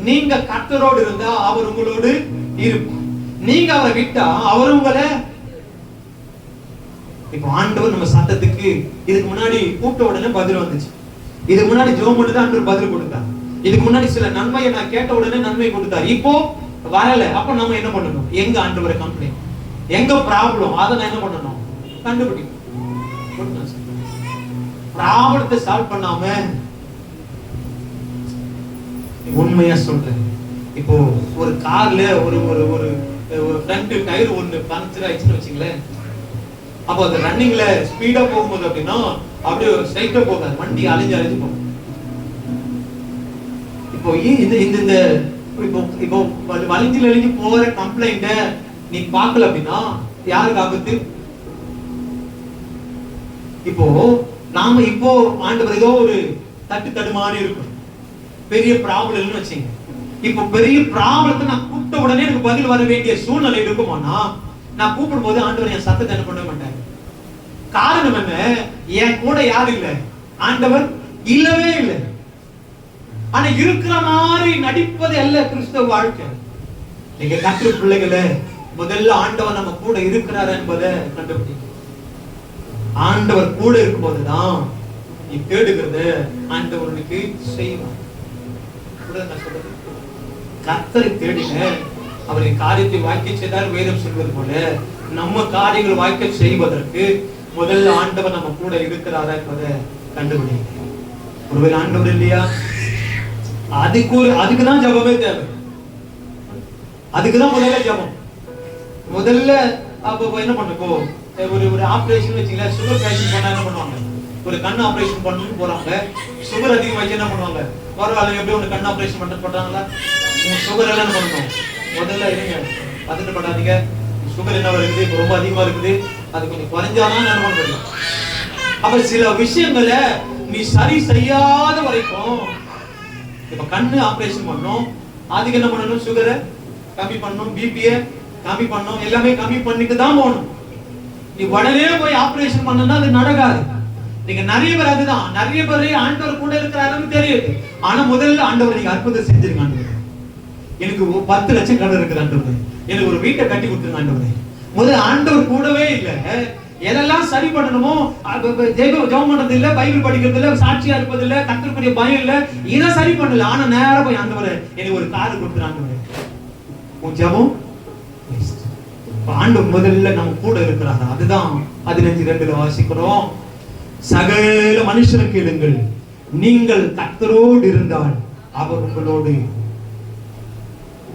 நீங்க கர்த்தரோடு இருந்தா அவர் உங்களோடு இருப்பார், நீங்க அவரை விட்டா அவர் உங்களை. இப்போ ஆண்டவர் நம்ம சத்தத்துக்கு இதுக்கு முன்னாடி கூப்பிட்ட உடனே பதில் வந்துச்சு. இதுக்கு முன்னாடி ஜெபம் பண்ணி தான் ஆண்டவர் பதில் கொடுத்தார். இதுக்கு முன்னாடி சில நன்மையை நான் கேட்ட உடனே நன்மை கொடுத்தாரு, இப்போ வரல. அப்ப நம்ம என்ன பண்ணணும்? எங்க ஆண்டவரை கம்ப்ளைண்ட், எங்க ப்ராப்ளம், அதை நான் என்ன பண்ணணும்? கண்டுபிடிக்கணும். ப்ராப்ளத்தை சால்வ் பண்ணாம, உண்மையா சொல்றேன், இப்போ ஒரு கார்ல ஒரு ஒரு ஒரு ஃப்ரண்ட் டயர் ஒன்னு பஞ்சர் ஆயிடுச்சுன்னு வச்சுங்களேன், அப்போ அந்த ரன்னிங்ல ஸ்பீடா போகும்போது அப்படின்னா அப்படியே ஸ்ட்ரைட்டா போகாது, வண்டி அலைஞ்சு அலைஞ்சு போகும். இப்போ இந்த இந்த இப்போ இப்போ வளைஞ்சு அழிஞ்சு போற கம்ப்ளைண்ட நீ பார்க்கல அப்படின்னா யாருக்கு ஆபத்து? இப்போ நாம இப்போ ஆண்டவர் ஏதோ ஒரு தடுமாறி இருக்கும், பெரிய ப்ராப்ளம்னு வச்சுங்க. இப்போ பெரிய ப்ராப்ளத்தை நான் கூப்பிட்ட உடனே எனக்கு பதில் வர வேண்டிய சூழ்நிலை இருக்குமானா, நான் கூப்பிடும் போது ஆண்டவர் என் சத்தத்தை என்ன பண்ண மாட்டாரு. காரணம் என்ன? என் கூட யாரும் இல்ல, ஆண்டவர் இல்லவே இல்லை. ஆனா இருக்கிற மாதிரி நடிப்பது அல்ல கிறிஸ்தவ வாழ்க்கை. நீங்க கர்த்தர் பிள்ளைகளே, முதல்ல ஆண்டவர் நம்ம கூட இருக்கிறார் என்பதை கண்டுபிடிங்க. ஆண்டவர் கூட இருக்கும் போதுதான் நீ தேடுகிறத ஆண்டவருக்கு செய்வார். கர்த்தரை தேடின அவரின் காரியத்தை வாய்க்க செய்தால் வேதம் சொல்வது போல நம்ம காரியங்கள் வாய்க்க செய்வதற்கு முதல்ல ஆண்டவர் நம்ம கூட இருக்கிறாரா என்பதை கண்டுபிடிங்க. ஒருவேளை ஆண்டவர் இல்லையா, அதுக்குதான் ஜபமே தேவை. அதுக்குதான் முதல்ல ஜபம். முதல்ல அப்ப என்ன பண்ணப்போ ஒரு ஆபரேஷன் வச்சுங்களேன், சுகர் பேஷண்ட் பண்ணா என்ன பண்ணுவாங்க? ஒரு கண் ஆபரேஷன் பண்ணணும்னு போறாங்க, சுகர் அதிகமாச்சு என்ன பண்ணுவாங்க? பரவாயில்ல, எப்படி ஒன்று கண் ஆபரேஷன் பண்றாங்களா? சுகர் எல்லாம் என்ன பண்ணணும்? முதல்ல இருங்க, பதட்டப்படாதீங்க, சுகர் என்ன இருக்குது, இப்போ ரொம்ப அதிகமா இருக்குது, அது கொஞ்சம் குறைஞ்சாதான் என்ன பண்ண முடியும். அப்ப சில விஷயங்களை நீ சரி செய்யாத வரைக்கும், இப்ப கண்ணு ஆபரேஷன் பண்ணணும், அதுக்கு என்ன பண்ணணும்? சுகரை கம்மி பண்ணணும், பிபியை கம்மி பண்ணணும், எல்லாமே கம்மி பண்ணிட்டு தான் போகணும். நீ உடனே போய் ஆபரேஷன் பண்ணா அது நடக்காது. நீங்க நிறைய பேர் அதுதான், நிறைய பேர் ஆண்டவர் கூட இருக்கிறாருன்னு தெரியுது, ஆனா முதல்ல ஆண்டவர் நீங்க அற்புதம் செஞ்சிருங்க. ஆண்டவர் எனக்கு 10 லட்சம் கடன் இருக்குது, ஆண்டவர் எனக்கு ஒரு வீட்டை கட்டி கொடுத்துருங்க. ஆண்டவர் முதல்ல ஆண்டவர் கூடவே இல்லை. எதெல்லாம் சரி பண்ணணுமோ ஜெபம் பண்றது இல்ல, பைபிள் படிக்கிறது இல்ல, சாட்சியா இருப்பது இல்ல, கர்த்தருக்குரிய பயம் இல்ல, இதை சரி பண்ணல. ஆனா நேரா போய் ஆண்டவர் எனக்கு ஒரு கார் கொடுத்துறாங்க. உன் ஜெபம் ஆண்டவர் முதல்ல நம்ம கூட இருக்கிறாரா? அதுதான் 15:2 வாசிக்கிறோம். சகல மனுஷனுக்கு கேளுங்கள், நீங்கள் கர்த்தரோடு இருந்தால் அவர் உங்களோடு.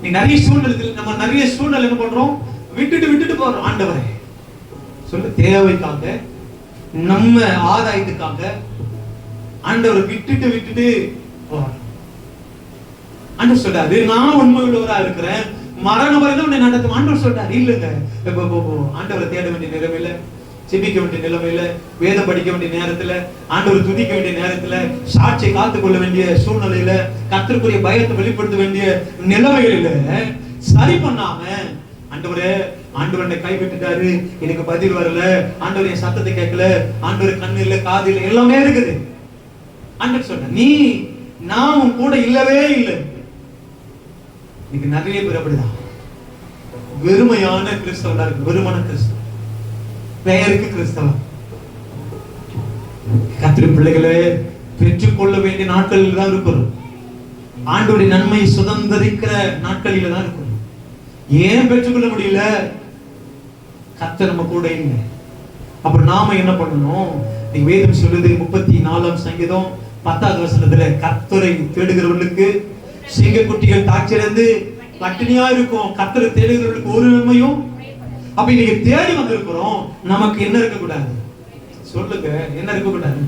நீ நிறைய சூழ்நிலை, நம்ம நிறைய சூழ்நிலை என்ன பண்றோம்? விட்டுட்டு போறோம். ஆண்டவரே சொல்ல தேவைக்காக, நம்ம ஆதாயத்துக்காக ஆண்டவரை விட்டுட்டு போறோம். ஆண்டவர் சொல்றாரு, நான் உண்மை உள்ளவரா இருக்கிறேன், மரணம் வரைக்கும் உன்னை நடத்தும். ஆண்டவர் சொல்றாரு, இல்லங்க ஆண்டவரை தேட வேண்டிய நிலைமையில, ஜெபிக்க வேண்டிய நிலைமையில, வேதம் படிக்க வேண்டிய நேரத்துல, ஆண்டவரை துதிக்க வேண்டிய நேரத்துல, சாட்சியை காத்துக் கொள்ள வேண்டிய சூழ்நிலையில, கர்த்தருக்குரிய பயத்தை வெளிப்படுத்த வேண்டிய நிலைமைகளில சரி பண்ணாம ஆண்டவரே, ஆண்டவர் என்னை கைவிட்டுட்டாரு, எனக்கு பதில் வரல, ஆண்டவர் என் சத்தத்தை கேட்கல, ஆண்டவர் கண்ணு இல்ல, காது இல்ல, எல்லாமே இருக்குது. ஆண்டவர் சொன்ன நீ நான் உன் கூட இல்லவே இல்லை. இன்னைக்கு நிறைய பேர் அப்படிதான் வெறுமையான கிறிஸ்தவனா இருக்கு, வெறுமான கிறிஸ்தவ, பெயருக்கு கிறிஸ்தவன். கர்த்தருடைய பிள்ளைகளே, பெற்றுக்கொள்ள வேண்டிய நாட்களில் தான் இருக்கிறோம். ஆண்டவருடைய நன்மை சுதந்திரிக்கிற நாட்களில தான் இருக்கிறோம். ஏன் பெற்றுக்கொள்ள முடியல? கர்த்தர் நம்ம கூட இல்லை. அப்புறம் நாம என்ன பண்ணணும்? வேதம் சொல்லுது 34ஆம் சங்கீதம் 10வது வசனத்துல, கர்த்தரை தேடுகிறவர்களுக்கு சிங்கக்குட்டிகள் தாட்சியிலிருந்து பட்டினியா இருக்கும், கர்த்தரை தேடுகிறவர்களுக்கு ஒரு நன்மையும். அப்ப இன்னைக்கு தேடி வந்திருக்கிறோம், நமக்கு என்ன இருக்க கூடாது? சொல்லுங்க, என்ன இருக்க கூடாது?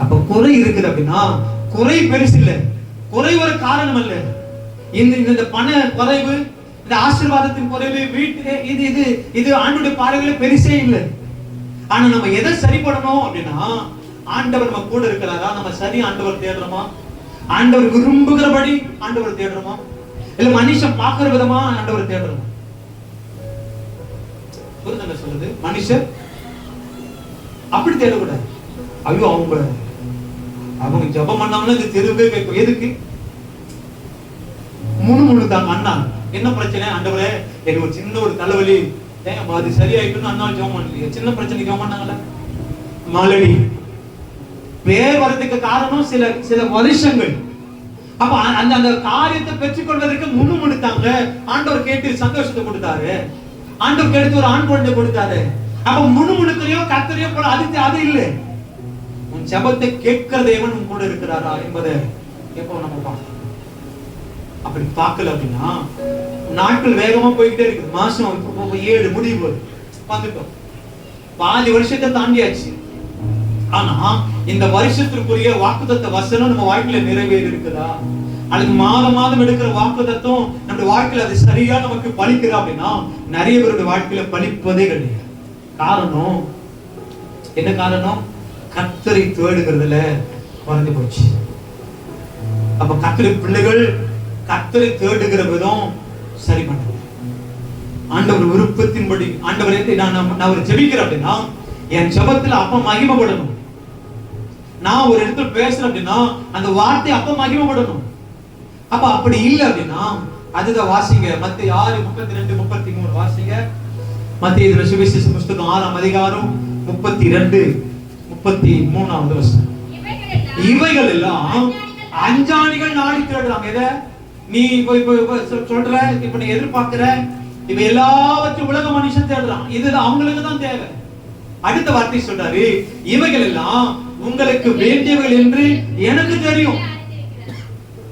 அப்ப குறை இருக்குது அப்படின்னா, குறை பெருசு இல்ல, குறை ஒரு காரணம் அல்ல. இந்த பண குறைவு, இந்த ஆசீர்வாதத்தின் குறைவு, வீட்டு இது இது இது ஆண்டவருடைய பார்வையில பெருசே இல்லை. ஆனா நம்ம எதை சரி பண்ணணும் அப்படின்னா, ஆண்டவர் நம்ம கூட இருக்கிறாரா? நம்ம சரி ஆண்டவர் தேடுறோமா? ஆண்டவர் விரும்புகிறபடி ஆண்டவர் தேடுறோமா? இல்ல மனுஷன் பார்க்கிற விதமா ஆண்டவர் தேடுறோமா? புரியுதுங்க சொல்லுது? மனுஷன் அப்படி தேடக்கூடாது. ஐயோ, அவங்க ஜெபம் பண்ணாமல இந்த தெருவே கேட்கும். எதுக்கு முணுமுணுதாங்க அண்ணா? என்ன பிரச்சனை? ஆண்டவரே, எனக்கு ஒரு சின்ன ஒரு தலைவலி, அது சரியாயிட்டுன்னு அண்ணா ஜெபம் பண்ணலையே. சின்ன பிரச்சனை ஜெபம் பண்ணாங்கல்ல, மாலடி பேர் வர்றதுக்கு காரணம் சில சில வருஷங்கள். அப்ப அந்த அந்த காரியத்தை பெற்றுக்கொள்வதற்கு முணுமுணுத்தாங்க. ஆண்டவர் கேட்டு சந்தோஷத்தை கொடுத்தாரு. ஆண்டவர் கேட்டு ஒரு ஆண் குழந்தை கொடுத்தாரு. அப்ப முணுமுணுக்கிறையோ கத்தரையோ போல அது இல்லை. உன் ஜெபத்தை கேட்கிற தேவன் உன் கூட இருக்கிறாரா என்பதை எப்போ நம்ம பார்க்கணும். அப்படி பார்க்கல அப்படின்னா நாட்கள் வேகமா போய்கிட்டே இருக்குது. மாசம் 7 முடிவு வந்துட்டோம். பாதி வருஷத்தை தாண்டியாச்சு. ஆனா இந்த வருஷத்திற்குரிய வாக்குத்தத்த வசனம் நம்ம வாழ்க்கையில நிறைவேறி இருக்குதா? அதுக்கு மாதம் எடுக்கிற வாக்குத்தத்தம் நம்ம வாழ்க்கையில அது சரியா நமக்கு பலிக்குதா அப்படின்னா நிறைய பேருடைய வாழ்க்கையில பலிப்பதே கிடையாது. காரணம் என்ன? காரணம் கர்த்தரை தேடுகிறதுல குறைஞ்சு போச்சு. அப்ப கர்த்தருடைய பிள்ளைகள் கர்த்தரை தேடுகிற விதம் சரி பண்ணல. ஆண்டவர் விருப்பத்தின்படி ஆண்டவரே நான் ஒரு ஜெபிக்கிறேன் அப்படின்னா என் ஜெபத்துல அப்ப மகிமைப்படணும். நான் ஒரு இடத்துல பேசுறேன் அப்படின்னா அந்த வார்த்தை அப்ப மகிமைப்படணும். அப்ப அப்படி இல்லை அப்படின்னா அதுதான் வாசிங்க. மத்தேயு 6:32-33 வாசிங்க. மத்தேயு சுவிசேஷ புத்தகம் 6ஆம் அதிகாரம் 32-33 வசனம். இவைகள் எல்லாம் அஞ்சாணிகள் நாடி தேடுறாங்க. எதை நீ சொல்ற, இப்ப நீ எதிர்பார்க்கிற இவை எல்லாவற்றையும் உலக மனுஷன் தேடுறான். இது அவங்களுக்கு தான் தேவை. அடுத்த வார்த்தை சொல்றாரு, இவைகள் எல்லாம் உங்களுக்கு வேண்டியவைகள் என்று எனக்கு தெரியும்.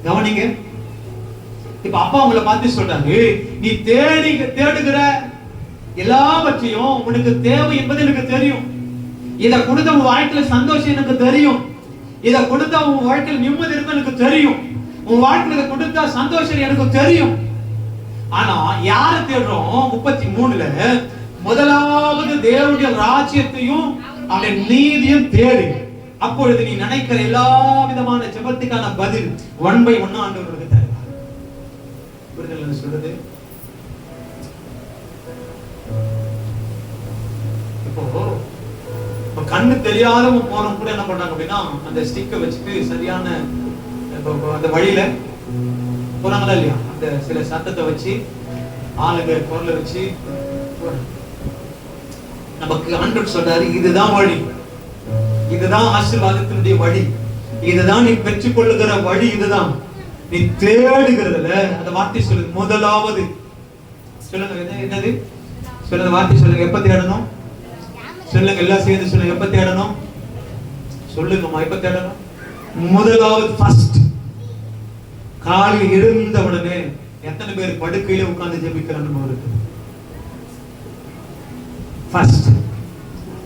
கவனிங்க. இப்ப அப்பா உங்களை பார்த்து சொல்றாரு, நீ தேடுகிற எல்லாவற்றையும் உனக்கு தேவை என்பது எனக்கு தெரியும். இதை கொடுத்த உன் வாழ்க்கையில சந்தோஷம் எனக்கு தெரியும். இதை கொடுத்தா உன் வாழ்க்கையில் நிம்மதி இருக்கும் எனக்கு தெரியும். உன் வாழ்க்கையில கொடுத்தா சந்தோஷம் எனக்கு தெரியும். ஆனா யார தேடுறோம்? 33ல முதலாவது தேவனுடைய ராஜ்யத்தையும் அவருடைய நீதியும் தேடு, அப்பொழுது நீ நினைக்கிற எல்லா விதமான ஜெபத்துக்கான பதில் 1 by 1 ஆண்டவருக்கு தருவார். புரிதல் சொல்றது. இப்போ கண்ணு தெரியாதவங்க போறவங்க கூட என்ன பண்றாங்க அப்படின்னா அந்த ஸ்டிக்கை வச்சுட்டு சரியான அந்த வழியில போறாங்களா இல்லையா, அந்த சில சத்தத்தை வச்சு ஆளுங்க குரலை வச்சு நமக்கு ஆண்டவர் சொல்றாரு, இதுதான் வழி, இதுதான் ஆசீர்வாதத்தினுடைய வழி, இதுதான் நீ பெற்றுக் கொள்ளுகிற வழி, இதுதான் நீ தேடுகிறதுல. அந்த வார்த்தை சொல்லுது முதலாவது. சொல்லுங்க என்னது? சொல்லுங்க வார்த்தை சொல்லுங்க. எப்ப தேடணும்? சொல்லுங்க எல்லாம் சேர்ந்து சொல்லுங்க. எப்ப தேடணும்? சொல்லுங்கம்மா. எப்ப தேடணும்? முதலாவது ஃபர்ஸ்ட். காலையில் எழுந்த உடனே எத்தனை பேர் படுக்கையில உட்கார்ந்து ஜெபிக்கிற அனுபவம் இருக்கு? ஃபர்ஸ்ட்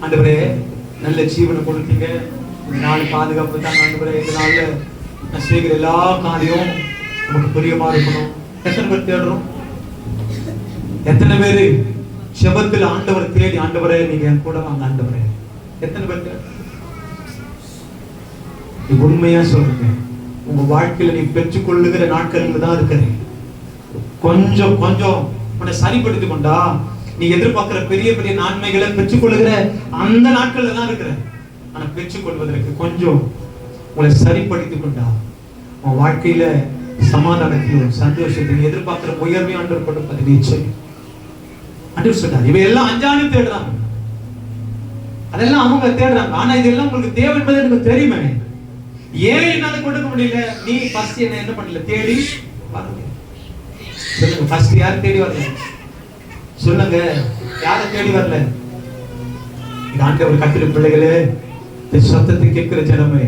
ஆண்டவரே நல்ல ஜீவனை கொடுத்தீங்க, இந்த நாள் பாதுகாப்பு தான் ஆண்டவரே, இந்த நாள்ல நான் செய்கிற எல்லா காரியம் நமக்கு பிரியமா இருக்கணும். எத்தனை பேர் தேடுறோம்? எத்தனை பேரு ஜெபத்தில் ஆண்டவர் தேடி, ஆண்டவரே நீங்க என் கூட வாங்க ஆண்டவரே? எத்தனை பேர் தேடுறோம்? உண்மையா சொல்லுங்க, உங்க வாழ்க்கையில நீ பெற்றுக் கொள்ளுகிற நாட்கள் தான் இருக்கிறேன். கொஞ்சம் கொஞ்சம் உன்னை சரிப்படுத்திக் கொண்டா நீ எதிர்பார்க்கிற பெரிய பெரிய நன்மைகளை பெற்றுக் கொள்ளுகிற அந்த நாட்கள்ல தான் இருக்கிற. ஆனா பெற்றுக் கொள்வதற்கு கொஞ்சம் உங்களை சரிப்படுத்திக் கொண்டா உன் வாழ்க்கையில சமாதானத்தையும் சந்தோஷத்தையும் எதிர்பார்க்கிற உயர்வையும் ஆண்டவர் கொடுப்பது நிச்சயம். ஆண்டவர் சொல்றார், இவையெல்லாம் அஞ்சானி தேடுறாங்க, அதெல்லாம் அவங்க தேடுறாங்க. ஆனா இதெல்லாம் உங்களுக்கு தேவை என்பது எனக்கு தெரியுமே. ஏன் என்னால கொடுக்க முடியல? நீ ஃபர்ஸ்ட் என்ன பண்ணல? தேடி வரல. சொல்லுங்க, ஃபர்ஸ்ட் யார் தேடி வரல? சொல்லுங்க, யார தேடி வரல? ஆண்டவர் கத்திர பிள்ளைகளே, இந்த சத்தத்தை கேட்கிற ஜனமே,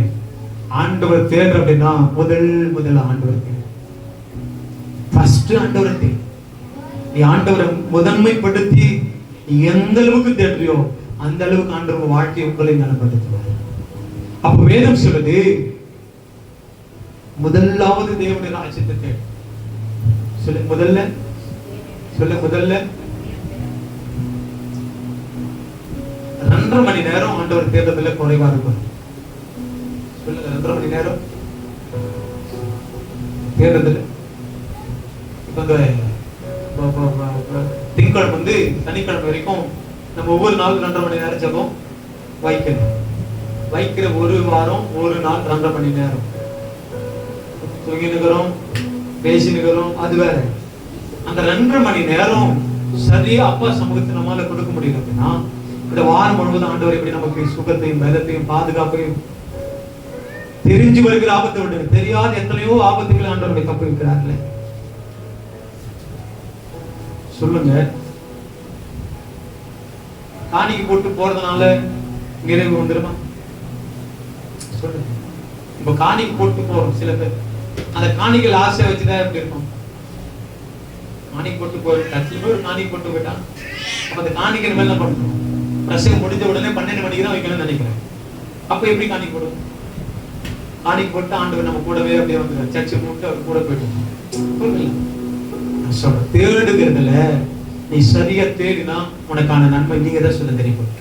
ஆண்டவர் தேடுற அப்படின்னா முதல் ஆண்டவர் ஃபர்ஸ்ட் ஆண்டவரை தேடு. நீ ஆண்டவரை முதன்மைப்படுத்தி எந்த அளவுக்கு தேடுறியோ அந்த அளவுக்கு ஆண்டவர் வாழ்க்கையை உங்களை நலப்படுத்துவார். அப்ப வேதம் சொல்லுது, முதலாவது தேவனுடைய ராஜ்யத்தை தேடு. சொல்லு முதல்ல, சொல்லு முதல்ல. 2.5 மணி நேரம் ஆண்டவர் தேடுறதுல குறைவா இருக்கும். சொல்லுங்க, 2.5 மணி நேரம் தேடுறதுல. இப்ப திங்கட்கிழமை சனிக்கிழமை வரைக்கும் நம்ம ஒவ்வொரு நாளும் 2.5 மணி நேரம் ஜெபம் வைக்கணும். வைக்கிற ஒரு வாரம் ஒரு நாள் 2.5 மணி நேரம் தூங்கினுக்கிறோம், பேசினுக்கிறோம், அது வேற. அந்த 2.5 மணி நேரம் சரியா அப்பா சமூகத்தை நம்மால கொடுக்க முடியல அப்படின்னா இந்த வாரம் முழுவதும் ஆண்டவர் எப்படி நமக்கு சுகத்தையும் பலத்தையும் பாதுகாப்பையும் தெரிஞ்சு வருகிற ஆபத்தை விட தெரியாத எத்தனையோ ஆபத்துகளை ஆண்டவரை தப்பு வைக்கிறார்களே. சொல்லுங்க, காணிக்கு போட்டு போறதுனால நிறைவு வந்துருமா? சொல்லுங்க. இப்ப காணிக்கு போட்டு போறோம் சில பேர், அந்த காணிகள் ஆசை வச்சுதான் எப்படி இருக்கும்? காணிக்கு போட்டு போய் ஒரு காணிக்கு போட்டு போயிட்டான். அப்ப அந்த காணிக்கிற மேல என்ன பண்ணணும்? பிரசங்கம் முடிஞ்ச உடனே 12 மணிக்கு தான் வைக்கணும்னு நினைக்கிறேன். அப்ப எப்படி காணிக்கு போடுவோம்? காணிக்கு போட்டு ஆண்டவர் நம்ம கூடவே அப்படியே வந்து சர்ச்சை மூட்டு அவர் கூட போயிட்டு சொல்ற தேடுகிறதுல நீ சரியா தேடினா உனக்கான நன்மை நீங்க தான் சொல்ல தெரியும்.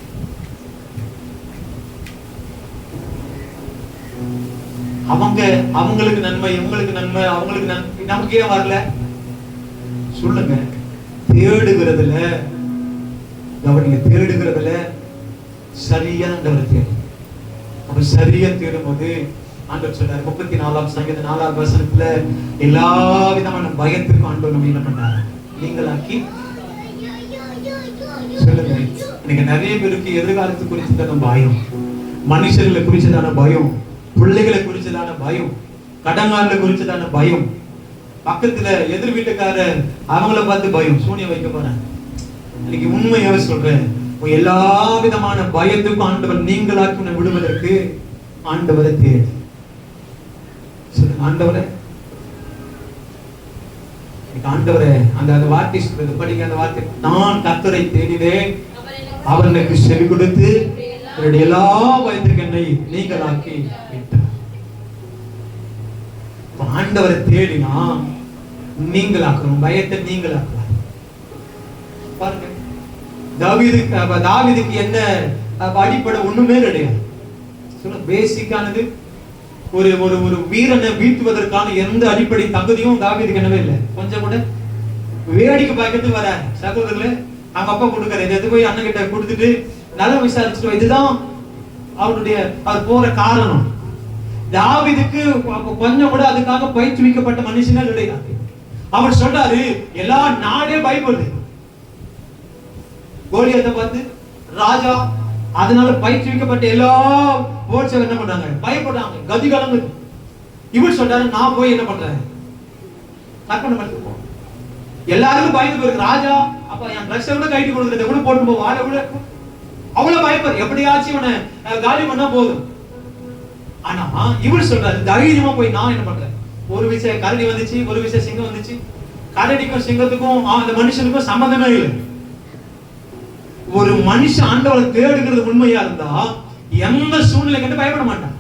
அவங்களுக்கு நன்மை, இவங்களுக்கு நன்மை, அவங்களுக்கு நன்மை, நமக்கு ஏன் வரல? சொல்லுங்க. தேடுகிறதுல கவனிங்க, தேடுகிறதுல சரியா தேடு. அப்ப சரியா தேடும் போது ஆண்டவர் சொல்றாரு 34ஆம் சங்கீதம் 4ஆம் வசனத்துல எல்லா விதமான பயத்திற்கும் ஆண்டவர் நம்ம என்ன பண்றாரு? நீங்களாக்கி. சொல்லுங்க. இன்னைக்கு நிறைய பேருக்கு எதிர்காலத்து குறிச்சதான பயம், மனுஷர்களை குறிச்சதான பயம், பிள்ளைகளை குறிச்சதான பயம், கடங்காரர்களை குறிச்சதான பயம், பக்கத்துல எதிர் வீட்டுக்கார அவங்கள பார்த்து பயம், சூனியம் வைக்க போறேன். இன்னைக்கு உண்மையாவே சொல்றேன், எல்லா விதமான பயத்துக்கும் ஆண்டவர் நீங்களாக்கி விடுவதற்கு ஆண்டவரை தேடு. ஆண்டவரே, ஆண்டவரே, அந்த வார்த்தை சொல்றது படிக்க. அந்த வார்த்தை, நான் கர்த்தரை தேடினேன், அவர் எனக்கு செவி கொடுத்து என்னுடைய எல்லா பயத்துக்கு என்னை நீங்களாக்கி விட்டார். ஆண்டவரை தேடினா நீங்களாக்கணும், பயத்தை நீங்களாக்கலாம். பாருங்க, தாவீதுக்கு என்ன அடிப்படை? ஒண்ணுமே கிடையாது. பேசிக்கானது ஒரு ஒரு ஒரு வீரனை வீழ்த்துவதற்கான எந்த அடிப்படை தகுதியும் தாவீதுக்கு என்னவே இல்லை. கொஞ்சம் கூட வேடிக்கை பார்க்கறதுக்கு வர சகோதரர்களே, அவங்க அப்பா கொடுக்கற இதை போய் அண்ணன் கிட்ட கொடுத்துட்டு நல்லா விசாரிச்சுட்டு, இதுதான் அவர் போற காரணம். தாவீதுக்கு கொஞ்சம் கூட அதுக்காக பயிற்றுவிக்கப்பட்ட மனுஷனே கிடையாது. அவர் சொல்றாரு, எல்லா நாடே பயப்படுது கோலியாத்தை பார்த்து. ராஜா அதனால பயிற்றுவிக்கப்பட்ட எல்லா போர்ச்சவர் என்ன பண்றாங்க? பயப்படுறாங்க, கதி கலங்குது. இவர் சொல்றாரு, நான் போய் என்ன பண்றேன்? கற்பனை பண்ணிட்டு போ. எல்லாருக்கும் பயந்து போயிருக்கு. ராஜா அப்ப என் ட்ரெஸ் கூட கைட்டு கொடுக்குறத கூட போட்டு போ, வாழ கூட அவ்வளவு பயப்படுற, எப்படியாச்சும் இவனை காலி பண்ணா போதும். ஆனா இவர் சொல்றாரு, தைரியமா போய் நான் என்ன பண்றேன்? ஒரு விஷயம் கரடி வந்துச்சு, ஒரு விஷயம் சிங்கம் வந்துச்சு. கரடிக்கும் சிங்கத்துக்கும் அந்த மனுஷனுக்கும் சம்பந்தமே இல்லை. ஒரு மனுஷன் ஆண்டவரை தேடுகிறது உண்மையா இருந்தா எந்த சூழ்நிலை கண்டு பயப்பட மாட்டான்,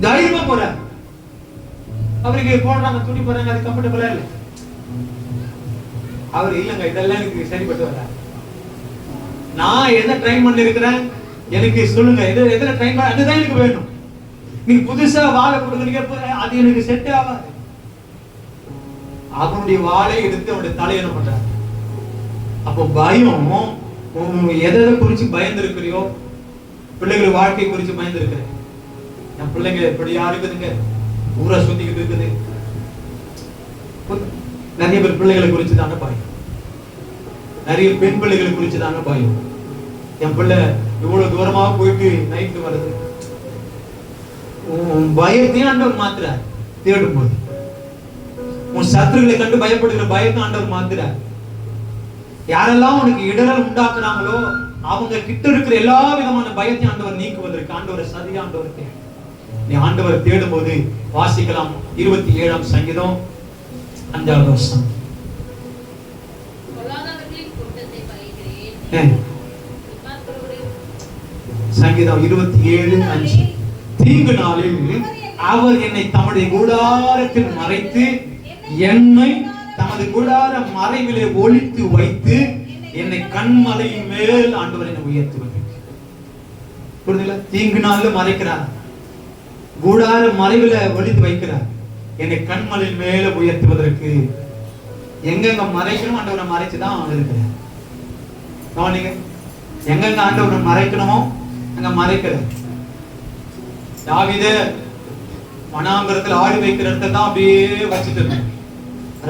தைரியமா போற. அவருக்கு போடுறாங்க, துணி போறாங்க, அது கம்ஃபர்டபுளா இல்லை. அவர் இல்லங்க, இதெல்லாம் எனக்கு சரிப்பட்டு வர, நான் எதை ட்ரைன் பண்ணி இருக்கிறேன் எனக்கு சொல்லுங்க, எதுல ட்ரைன் பண்ண, அதுதான் எனக்கு வேணும். நீங்க புதுசா வாழை கொடுக்குறீங்க, அது எனக்கு செட் ஆகாது. அவனுடைய வாளை எடுத்து அவனுடைய தலையை என்ன பண்றாரு? அப்போ பயம், எதை குறிச்சு பயந்து இருக்கிறியோ, பிள்ளைகள் வாழ்க்கை குறிச்சு பயந்து இருக்கிற, என் பிள்ளைங்க எப்படியா இருக்குதுங்க, ஊரை சுத்திக்கிட்டு இருக்குது. நிறைய பேர் பிள்ளைகளை குறிச்சு தானே பயம், நிறைய பெண் பிள்ளைகளை குறிச்சு தானே பயம். என் பிள்ளை இவ்வளவு தூரமா போயிட்டு நைட்டு வருது, பயத்தையும் ஆண்டவர் மாத்துறார். தேடும் போது உன் சத்துருக்களை கண்டு பயப்படுகிற பயத்தை ஆண்டவர் மாத்துறார். யாரெல்லாம் உனக்கு இடரல் உண்டாக்குறாங்களோ அவங்க கிட்ட இருக்கிற எல்லா விதமான பயத்தையும் ஆண்டவர் நீக்குவதற்கு ஆண்டவரை சரியா ஆண்டவர் நீ ஆண்டவரை தேடும் போது வாசிக்கலாம். 27ஆம் சங்கீதம் 5வது வசனம். சங்கீதம் 27:5. தீங்கு நாளில் அவர் என்னை தம்முடைய கூடாரத்தில் மறைத்து என்னை தமது கூடார மறைவிலே ஒளித்து வைத்து என்னை கண்மலையின் மேல் ஆண்டவர் என்னை உயர்த்துவது. புரியுதுல? தீங்கு நாள்ல மறைக்கிறார், கூடார மறைவில ஒளித்து வைக்கிறார், என்னை கண்மலையின் மேல உயர்த்துவதற்கு. எங்கெங்க மறைக்கணும் ஆண்டவரை மறைச்சுதான் இருக்கிறார். கவனிங்க, எங்கெங்க ஆண்டவரை மறைக்கணுமோ அங்க மறைக்கிறார். தாவீது வனாந்தரத்துல ஆடு வைக்கிற இடத்தை தான் அப்படியே வச்சுட்டு இருந்தேன்.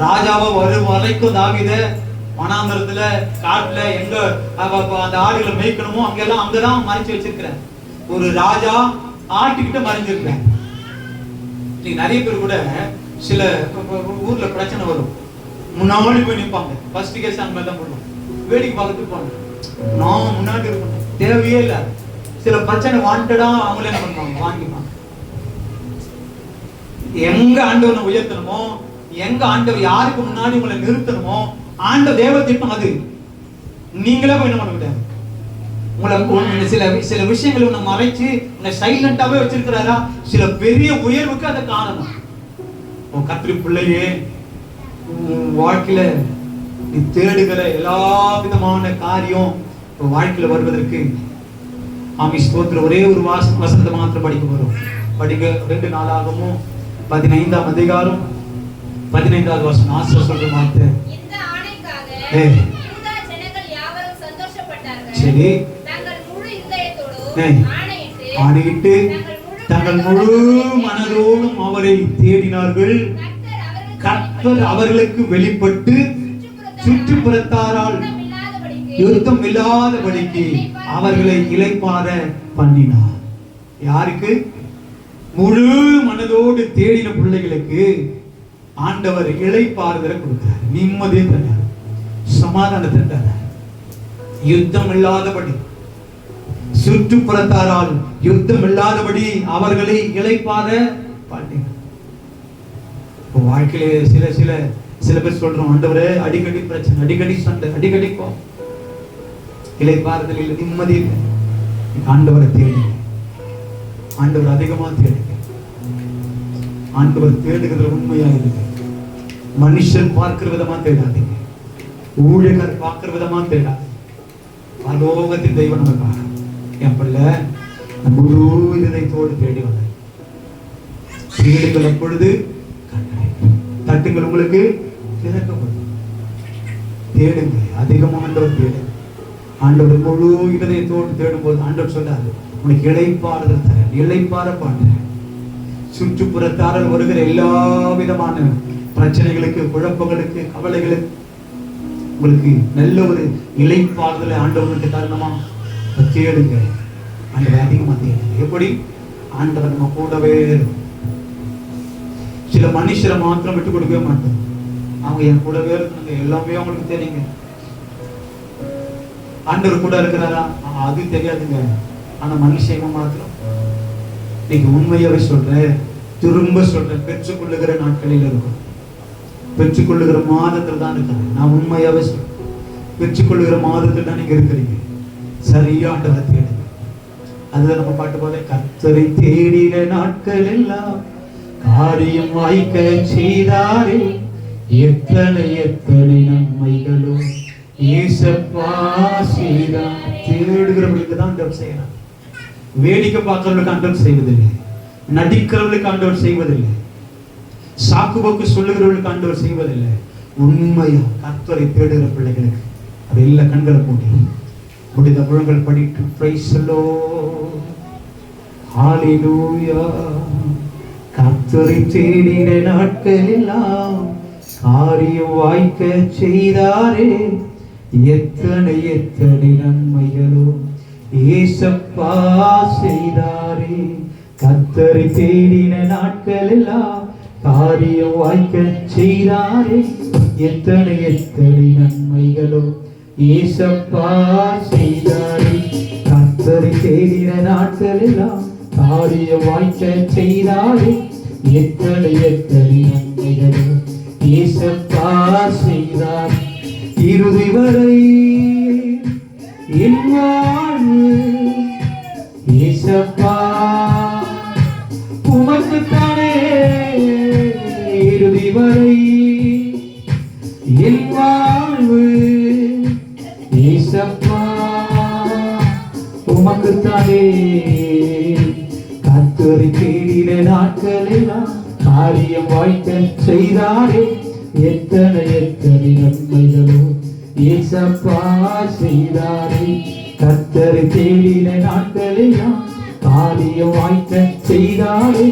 ராஜாவை வரும் வரைக்கும் தாவீது வனாந்தரத்துல காட்டுல எங்க அந்த ஆடுகளை மேய்க்கணுமோ அங்கெல்லாம் அங்கதான் மறைச்சு வச்சிருக்கிறேன். ஒரு ராஜா ஆட்டுக்கிட்ட மறைஞ்சிருக்கிறேன். நீ நிறைய பேர் கூட சில ஊர்ல பிரச்சனை வரும், முன்னாடி போய் நிற்பாங்க, ஃபர்ஸ்ட் கேஸ் அந்த மாதிரி தான் போடுவாங்க, வேடிக்கை பார்த்துட்டு போவாங்க. நான் முன்னாடி இருக்கணும், தேவையே இல்லை. சில பிரச்சனை வாண்டடா அவங்களே என்ன பண்ணுவாங்க, வாங்கிப்பாங்க. எங்க ஆண்டவனை உயர்த்தணுமோ, எங்க ஆண்டவர் யாருக்கு முன்னாடி உங்களை நிறுத்தணுமோ, ஆண்டவர் தேவ திட்டம் அது. நீங்களே போய் என்ன பண்ண முடியாது. உங்களை சில விஷயங்களை உன்னை மறைச்சு உன்னை சைலண்டாவே வச்சிருக்கிறாரா, சில பெரிய உயர்வுக்கு அது காரணம். உன் கத்திரி பிள்ளையே, வாழ்க்கையில நீ தேடுகிற எல்லா விதமான காரியம் வாழ்க்கையில வருவதற்கு ஆமி ஸ்தோத்திரம். ஒரே ஒரு வசனத்தை மாத்திரம் படிக்க போறோம். படிக்க 2 நாளாகவும் 15ஆம் அதிகாரம் 15வது வசனம். ஆசிரியர் சொல்ற வார்த்தை, இந்த ஆணைக்காக யூதா ஜனங்கள் யாவரும் சந்தோஷப்பட்டார்கள். சரி, தங்கள் முழு இதயத்தோடு ஆணையிட்டு தங்கள் முழு மனதோடும் அவரை தேடினார்கள். கர்த்தர் அவர்களுக்கு வெளிப்பட்டு சுற்றுப்புறத்தாரால் யுத்தம் இல்லாதபடிக்கு அவர்களை இளைப்பாற பண்ணினார். யாருக்கு? முழு மனதோடு தேடின பிள்ளைகளுக்கு ஆண்டவர் இளைப்பாறுதலை கொடுக்கிறார், நிம்மதியை தந்தார், சமாதானத்தை தந்தார். யுத்தம் இல்லாதபடி, சுற்றுப்புறத்தாரால் யுத்தம் இல்லாதபடி அவர்களை இளைப்பாற பண்ணினார். வாழ்க்கையில சில பேர் சொல்றோம், ஆண்டவரே அடிக்கடி பிரச்சனை, அடிக்கடி சண்டை, அடிக்கடி இளைப்பாறுதல் இல்லை, நிம்மதி இல்லை. ஆண்டவரை தேடுங்க, ஆண்டவர் அதிகமா தேடுங்க. ஆண்டவர் தேடுகிற உண்மையா இருக்கு. மனுஷன் பார்க்கிற விதமா தேடாதீங்க, ஊழியர் பார்க்கிற விதமா தேடாதீங்க. பரலோகத்தின் தெய்வம் நம்ம பார்க்க. என் பிள்ளை முழு இதயத்தோடு தேடி வந்த தேடுகள் எப்பொழுது தட்டுங்கள் உங்களுக்கு திறக்கப்படும். தேடுங்க, அதிகமா ஆண்டவர் தேடுங்க. ஆண்டவர் முழு இதயத்தோடு தேடும் போது ஆண்டவர் சொல்றாரு, உனக்கு இளைப்பாறுதல் தர, இளைப்பாற பாடுறேன். சுற்றுப்புறத்தாரல் வருகிற எல்லா விதமான பிரச்சனைகளுக்கு, குழப்பங்களுக்கு, கவலைகளுக்கு உங்களுக்கு நல்ல ஒரு இளைப்பாறுதலை ஆண்டவனுக்கு தரணுமா? தேடுங்க, ஆண்டவர் அதிகமா தேடுங்க. எப்படி? ஆண்டவர் நம்ம கூடவே. சில மனுஷரை மாத்திரம் விட்டு கொடுக்கவே மாட்டோம், அவங்க என் கூடவே இருக்கணுங்க, எல்லாமே அவங்களுக்கு தெரியுங்க. ஆண்டவர் கூட இருக்கிறாரா அது தெரியாதுங்க. ஆனா மனுஷங்க மாத்திரம், நீங்க உண்மையாவே சொல்றேன், திரும்ப சொல்றேன், பெற்றுக்கொள்ளுகிற நாட்களில் இருக்கும், பெற்றுக்கொள்ளுகிற மாதத்தில் தான் இருக்கிறேன். நான் உண்மையாவே சொல்றேன், பெற்றுக்கொள்ளுகிற மாதத்தில் தான் நீங்க இருக்கிறீங்க. சரியா ஆண்டவரை தேடுங்க. அதுதான் நம்ம பாட்டு போல, கர்த்தரை தேடின நாட்கள் எல்லாம் காரியம் வாய்க்க செய்தாரே, எத்தனை எத்தனை நன்மைகளும் ஏசப்பா செய்தார். தேடுகிறவர்களுக்கு தான் ஆண்டவர் செய்யலாம். வேடிக்கை பார்க்கிறவர்களுக்கு ஆண்டவர் செய்வதில்லை, நடிக்கிறவர்களுக்கு ஆண்டவர் செய்வதில்லை, சாக்குபோக்கு சொல்லுகிறவர்களுக்கு ஆண்டவர் செய்வதில்லை. உண்மையா கர்த்தரை தேடுகிற பிள்ளைகளுக்கு அது எல்லா கண்களை போட்டி முடிந்த முழங்கள் படித்து பிரைஸ் தி லார்ட், ஹalleluya. கர்த்தரை தேடின நாட்களெல்லாம் காரியம் வாய்க்க செய்தாரே, எத்தனை எத்தனை நன்மைகளோ ஏசப்பா செய்தாரே. கர்த்தரை தேடின நாட்களெல்லாம் காரியம் வாய்க்க செய்தாரே, எத்தனை எத்தனை நன்மைகளோ ஏசப்பா செய்தாரே. கர்த்தரை தேடின நாட்களெல்லாம் காரியம் வாய்க்க செய்தாரே, எத்தனை எத்தனை நன்மைகளோ ஏசப்பா செய்தார். இறுதி வரை என் வாழ்வு ஏசப்பா உமக்குத்தானே. இறுதி வரை என் வாழ்வு ஏசப்பா உமக்குத்தானே. கர்த்தரை தேடின நாட்களெல்லாம் காரியம் வாய்க்க செய்தாரே, எத்தனை எத்தனை நன்மைகளோ ஏசப்பா செய்தாரே. கர்த்தரை தேடின நாட்களெல்லாம் காரியம் வாய்க்க செய்தாரே,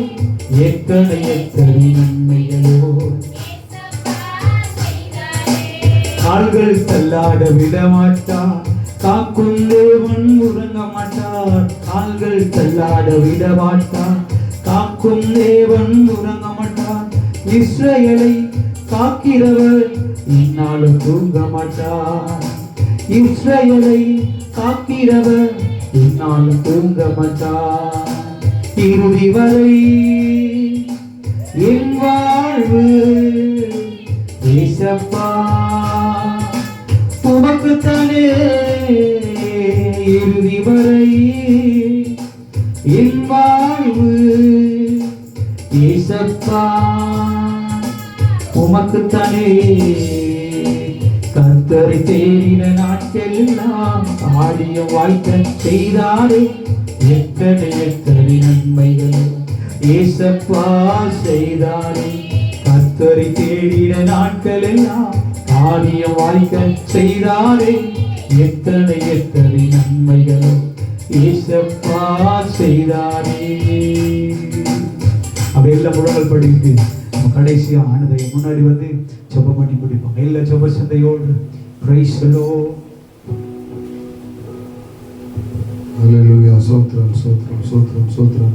எத்தனை எத்தனை நன்மைகளோ. கால்கள் தள்ளாட விட மாட்டார், காக்கும் தேவன் உறங்க மாட்டார். கால்கள் தள்ளாட விட மாட்டார், காக்கும் தேவன் உறங்க மாட்டார். இஸ்ரவேலை காக்கிறவர் இந்நாளும் தூங்க மாட்டார். இஸ்ரவேலை காக்கிறவர் இந்நாளும் தூங்க மாட்டார். இறுதி வரை என் வாழ்வு ஏசப்பா உமக்குத்தானே. இறுதி வரை என் வாழ்வு ஏசப்பா உமக்குத்தானே. கர்த்தரை தேடின நாட்களெல்லாம் ஆடிய வாய்க்க செய்தாரே. எத்தனை எத்தனை நன்மைகளோ ஏசப்பா செய்தாரே. கர்த்தரை தேடின நாட்களெல்லாம் ஆடிய வாய்க்க செய்தாரே. எத்தனை எத்தனை நன்மைகளோ ஏசப்பா செய்தாரே. அப்படி எல்லாம் முழங்கள் படித்து நம்ம கடைசியா ஆனதை முன்னாடி வந்து ஜெபம் பண்ணி முடிப்பாங்க. எல்லா ஜெப சிந்தையோடு பிரைஸ் தி லார்ட். ஹல்லேலூயா. ஸ்தோத்திரம் ஸ்தோத்திரம் ஸ்தோத்திரம் ஸ்தோத்திரம்.